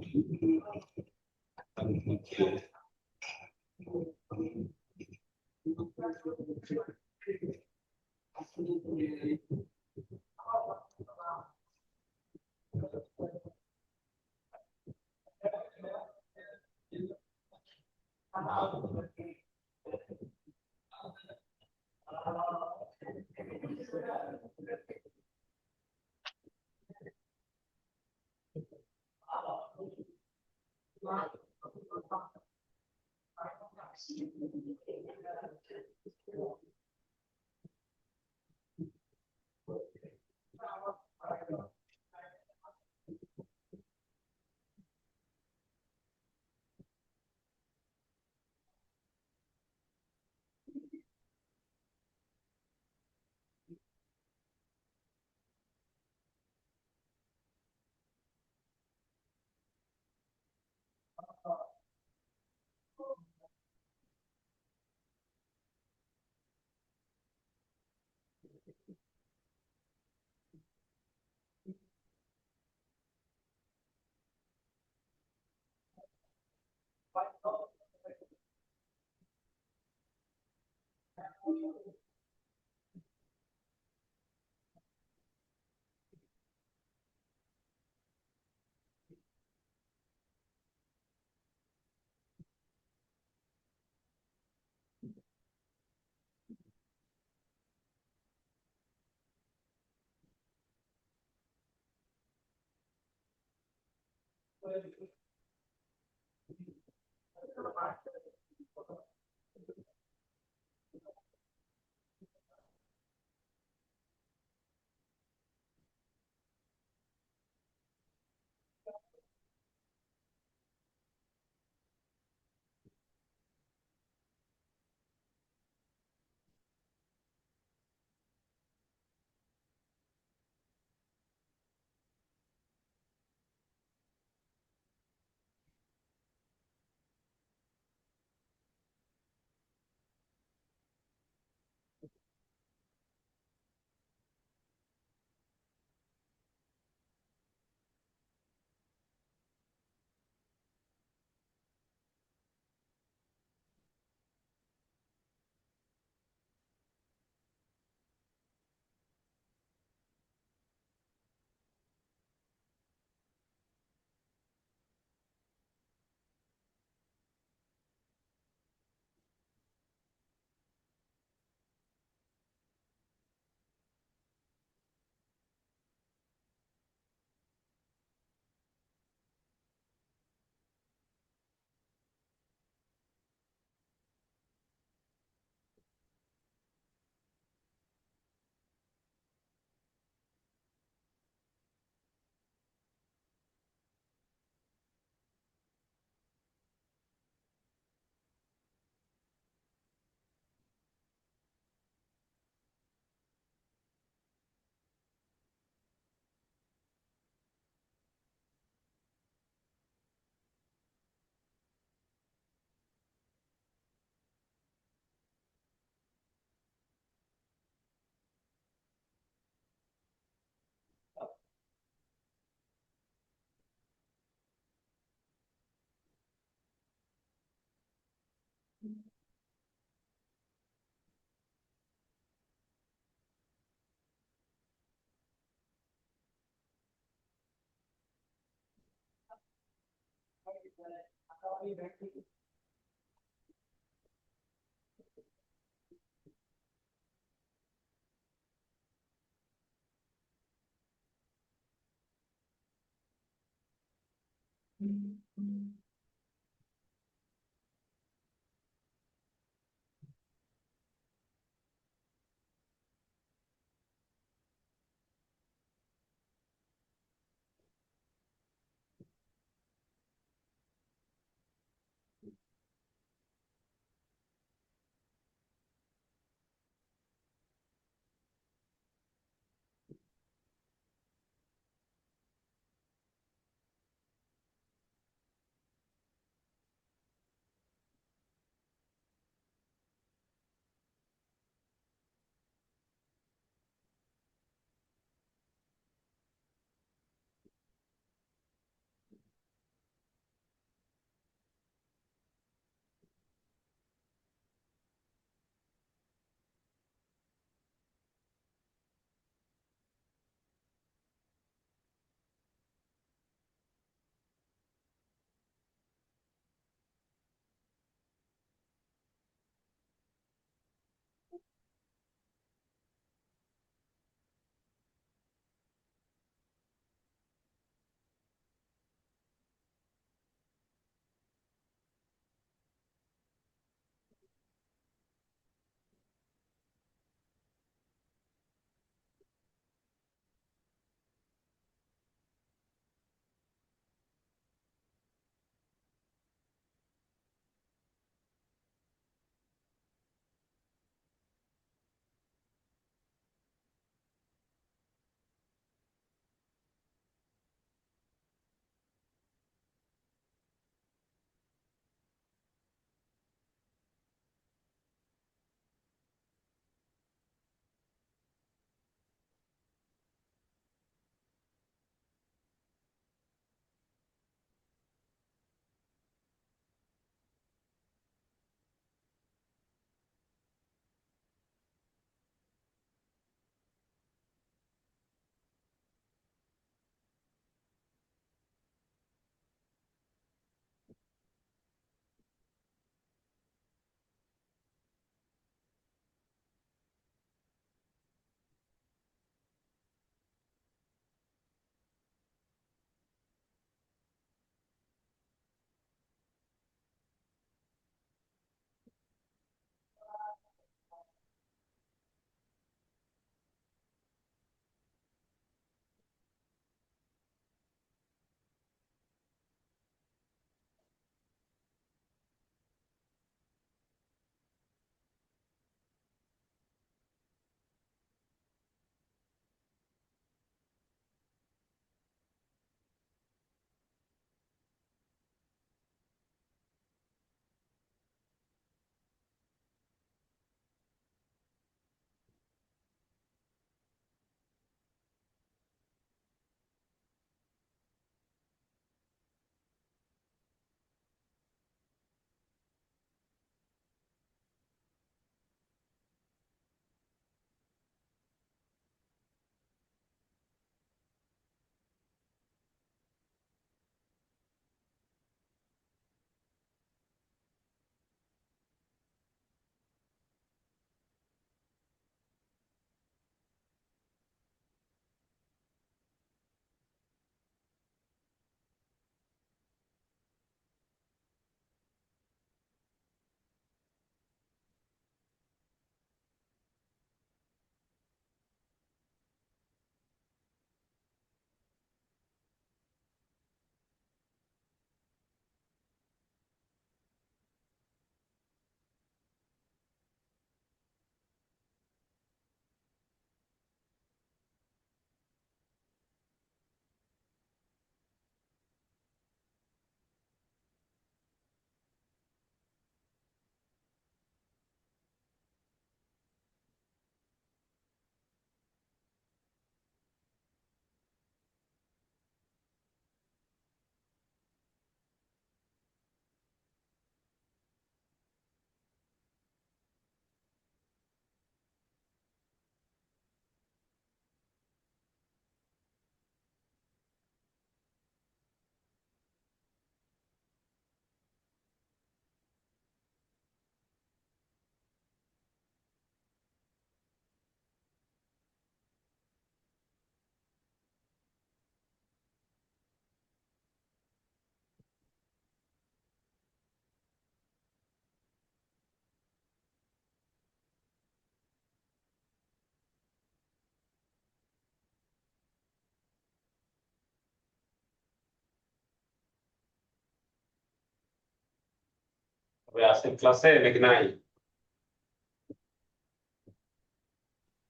তবে আজকের ক্লাসে নাকি নাই?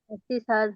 আছি স্যার।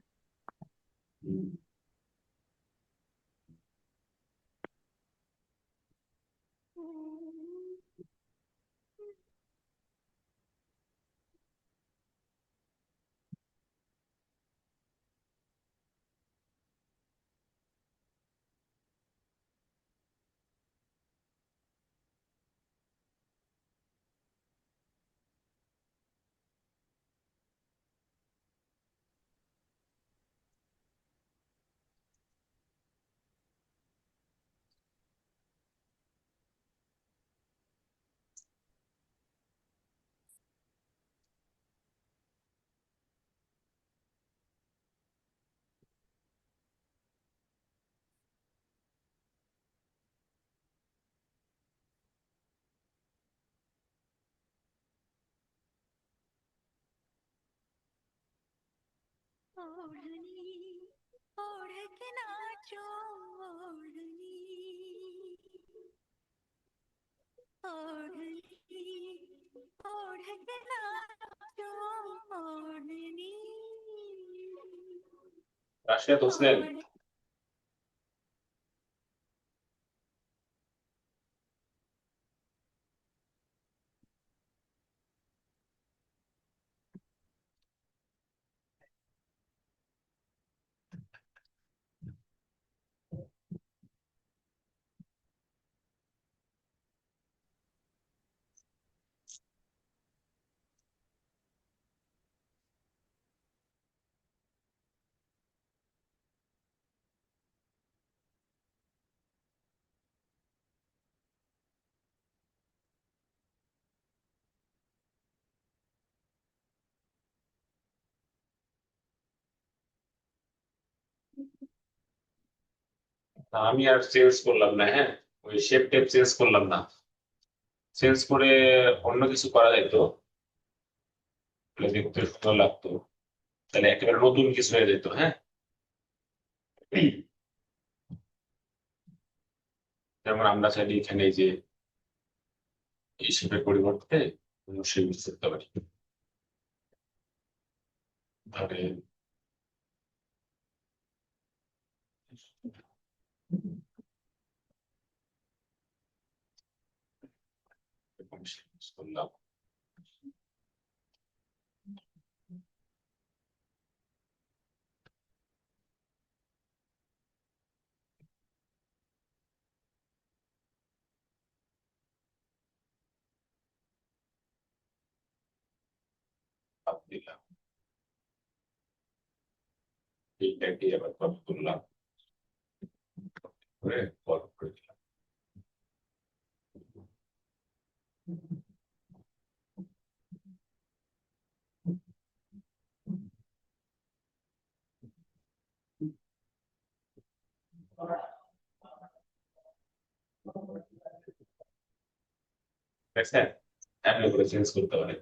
রাশিয়াত হোসেন, আমি আর চেঞ্জ করলাম না, হ্যাঁ, ওই শেপ টেপ চেঞ্জ করলাম না। চেঞ্জ করে অন্য কিছু করা যাইতো, তাহলে দেখতে সুন্দর লাগতো, তাহলে একেবারে নতুন কিছু হয়ে যেত। হ্যাঁ, যেমন আমরা চাইলে এখানে এই যে এই শেপের পরিবর্তে অন্য শেপ ইউজ করতে পারি। ধরে এরকম shape use করলাম। বাদ দিলাম, এইটাকে আবার কপি করলাম, করে ফলো করে দিলাম। দেখছেন, এমনি করে চেঞ্জ করতে পারে।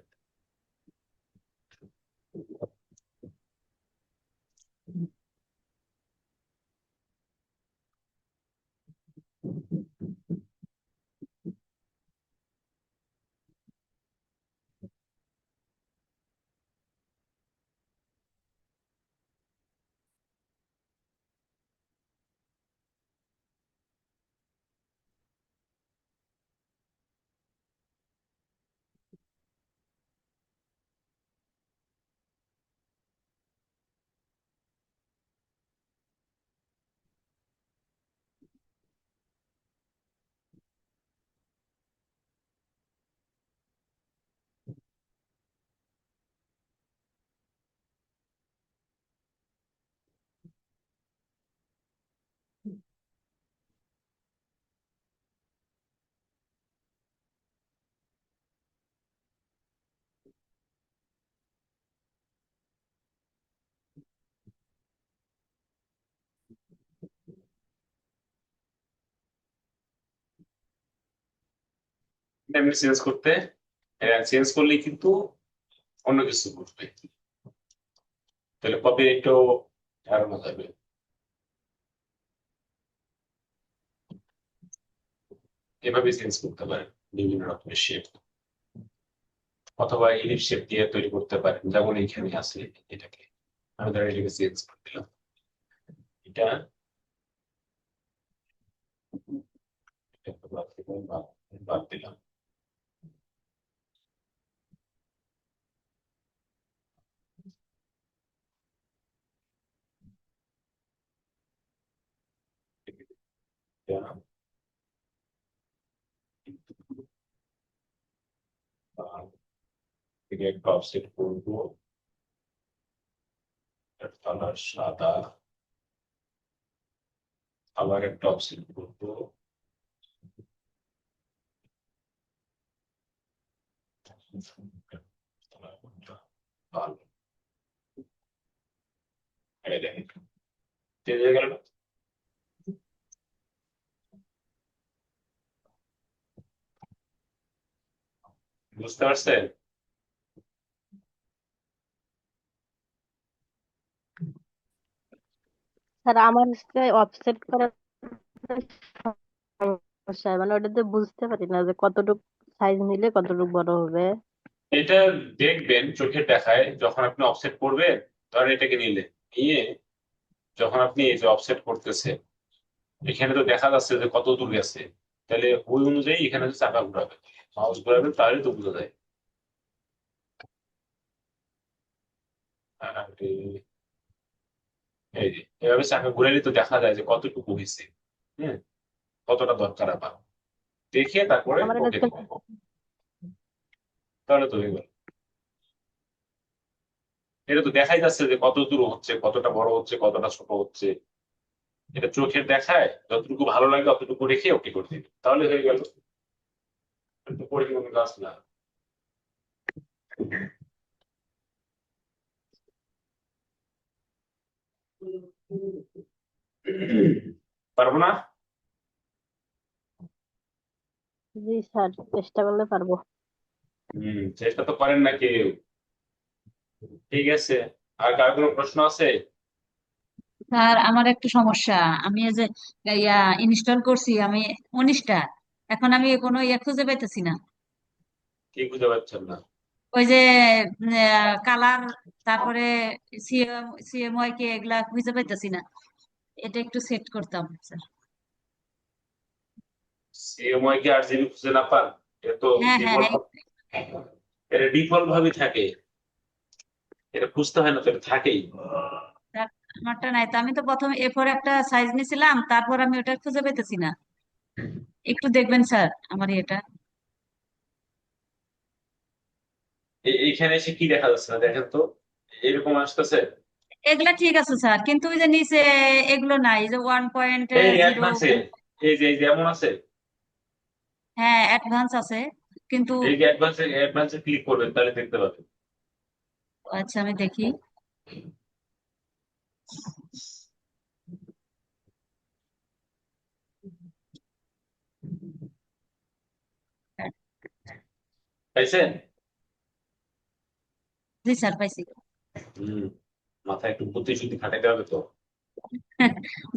এমনি চেঞ্জ করতে, চেঞ্জ করলেই কিন্তু অন্য কিছু ঘটবে, তাহলে কপিরাইটও এড়ানো যাবে। এভাবে চেঞ্জ করতে পারেন বিভিন্ন রকমের শেপ। অথবা ইলিপ শেপ দিয়ে তৈরি করতে পারেন, যেমন এইখানে আছে এটাকে আমি ধরেন এটাকে চেঞ্জ করে দিলাম, এটা বাদ দিলাম, বাদ দিলাম। এটা, থেকে একটা অফসেট করবো, কালার সাদা, আবার একটা অফসেট করবো, ভালো, এই দেখেন চেঞ্জ হয়ে গেল না? বুঝতে পারছেন? স্যার আমার অফসেট করার সমস্যা হয়, মানে ওটাতে বুঝতে পারি না যে কতটুকু সাইজ নিলে কতটুকু বড় হবে। এটা দেখবেন চোখের দেখায়, যখন আপনি অফসেট করবেন, ধরেন এটাকে নিয়ে যখন আপনি এই যে অফসেট করতেছে, এখানে তো দেখা যাচ্ছে যে কত দূর গেছে, তাহলে ওই অনুযায়ী এখানে যে চাকা ঘুরাবেন, মাউস ঘুরাবেন, তাহলে তো বোঝা যায়। আর এই যে এভাবে চাকা ঘুরাইলে তো দেখা যায় যে কতটুকু হয়েছে, হ্যাঁ, কতটা দরকার আবার, দেখে তারপরে আমার ওকে এটা দিবেন, তাহলে তো হয়ে গেল। এটা তো দেখাই যাচ্ছে যে কত দূর হচ্ছে, কতটা বড় হচ্ছে, কতটা ছোট হচ্ছে, এটা চোখের দেখায়, যতটুকু ভালো লাগে অতটুকু রেখে ওকে করে দিবে, তাহলে হয়ে গেল। কিন্তু পরে কোনো কাজ না। পারবো না? জি স্যার, চেষ্টা করলে পারবো। চেষ্টা তো করেন না কেউ। ঠিক আছে, আর কার কোনো প্রশ্ন আছে? স্যার আমার একটা সমস্যা, আমি এই যে ইয়া ইনস্টল করছি আমি 19টা, এখন আমি কোনো ইয়া খুঁজে পাইতেছি না। কি বুঝতে পারছেন না? ওই যে কালার, তারপরে সিএমওয়াই কে এগুলা খুঁজে পাইতেছি না, এটা একটু সেট করতাম স্যার। সিএমওয়াই কি আরজিবি খুঁজে না পান? এটা তো হ্যাঁ হ্যাঁ ডিফল্ট, হ্যাঁ। এটা ডিফল্ট ভাবে থাকে, এটা খুঁজতে হয় না তো, এটা থাকেই। স্যার, আমারটা নাই তো, আমি তো প্রথমে এ4 একটা সাইজ নিয়েছিলাম, তারপর আমি ওটা খুঁজে পেতেছি না, একটু দেখবেন স্যার আমার এটা। এইখানে এসে কি দেখা যাচ্ছে না দেখেন তো, এরকম আসতেছে। এগুলা ঠিক আছে স্যার, কিন্তু ওই যে নিচে এগুলো নাই, এই যে 1.0। এই অ্যাডভান্সে, এই যে এমন আছে, হ্যাঁ অ্যাডভান্স আছে কিন্তু। এই যে অ্যাডভান্সে ক্লিক করবেন তাহলে দেখতে পাবেন। আচ্ছা আমি দেখি। পাইছেন? জি স্যার পাইছি। হম, মাথায় একটু বুদ্ধি শুদ্ধি খাটাইতে হবে তো।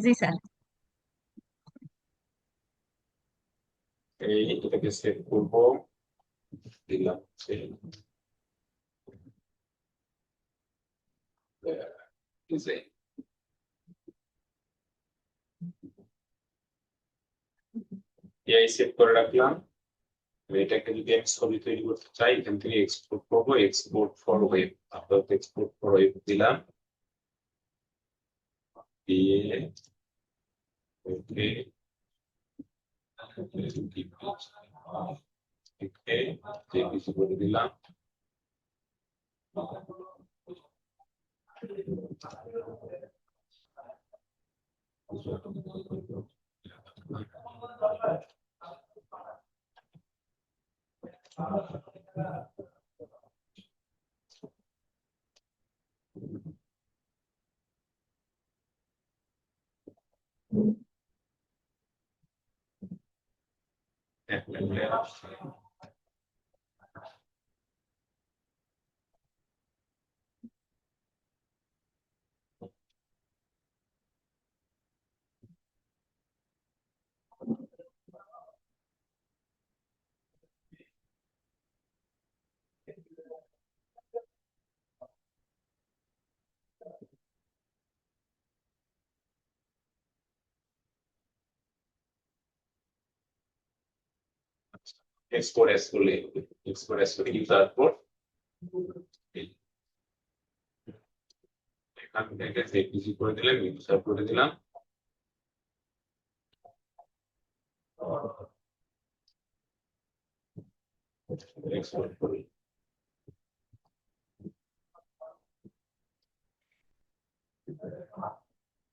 জি স্যার। এই এটাকে সেভ করবো, দিলাম save, design। এই সেভ করে রাখলাম। এটাকে যদি আমি ছবি তৈরি করতে চাই, এখান থেকে এক্সপোর্ট করবো, এক্সপোর্ট ফর ওয়েব, আপাতত এক্সপোর্ট ফর ওয়েব দিলাম, দিয়ে ওকে, যে কিছু করে দিলাম। এক্সপোর্ট এস করলে এক্সপোর্ট এস করে ইউজার কোড এখান থেকে জেপিজি করে দিলাম, ইউজার করে দিলাম। এক্সপোর্ট করি,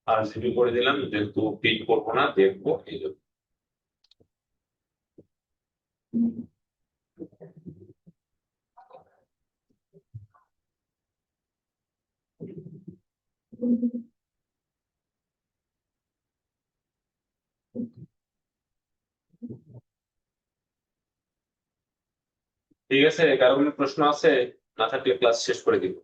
আর জিবি করে দিলাম, যেহেতু প্রিন্ট করবো না, দেখবো এই জন্য। ঠিক আছে, কারো কোনো প্রশ্ন আছে? না থাকলে ক্লাস শেষ করে দিব।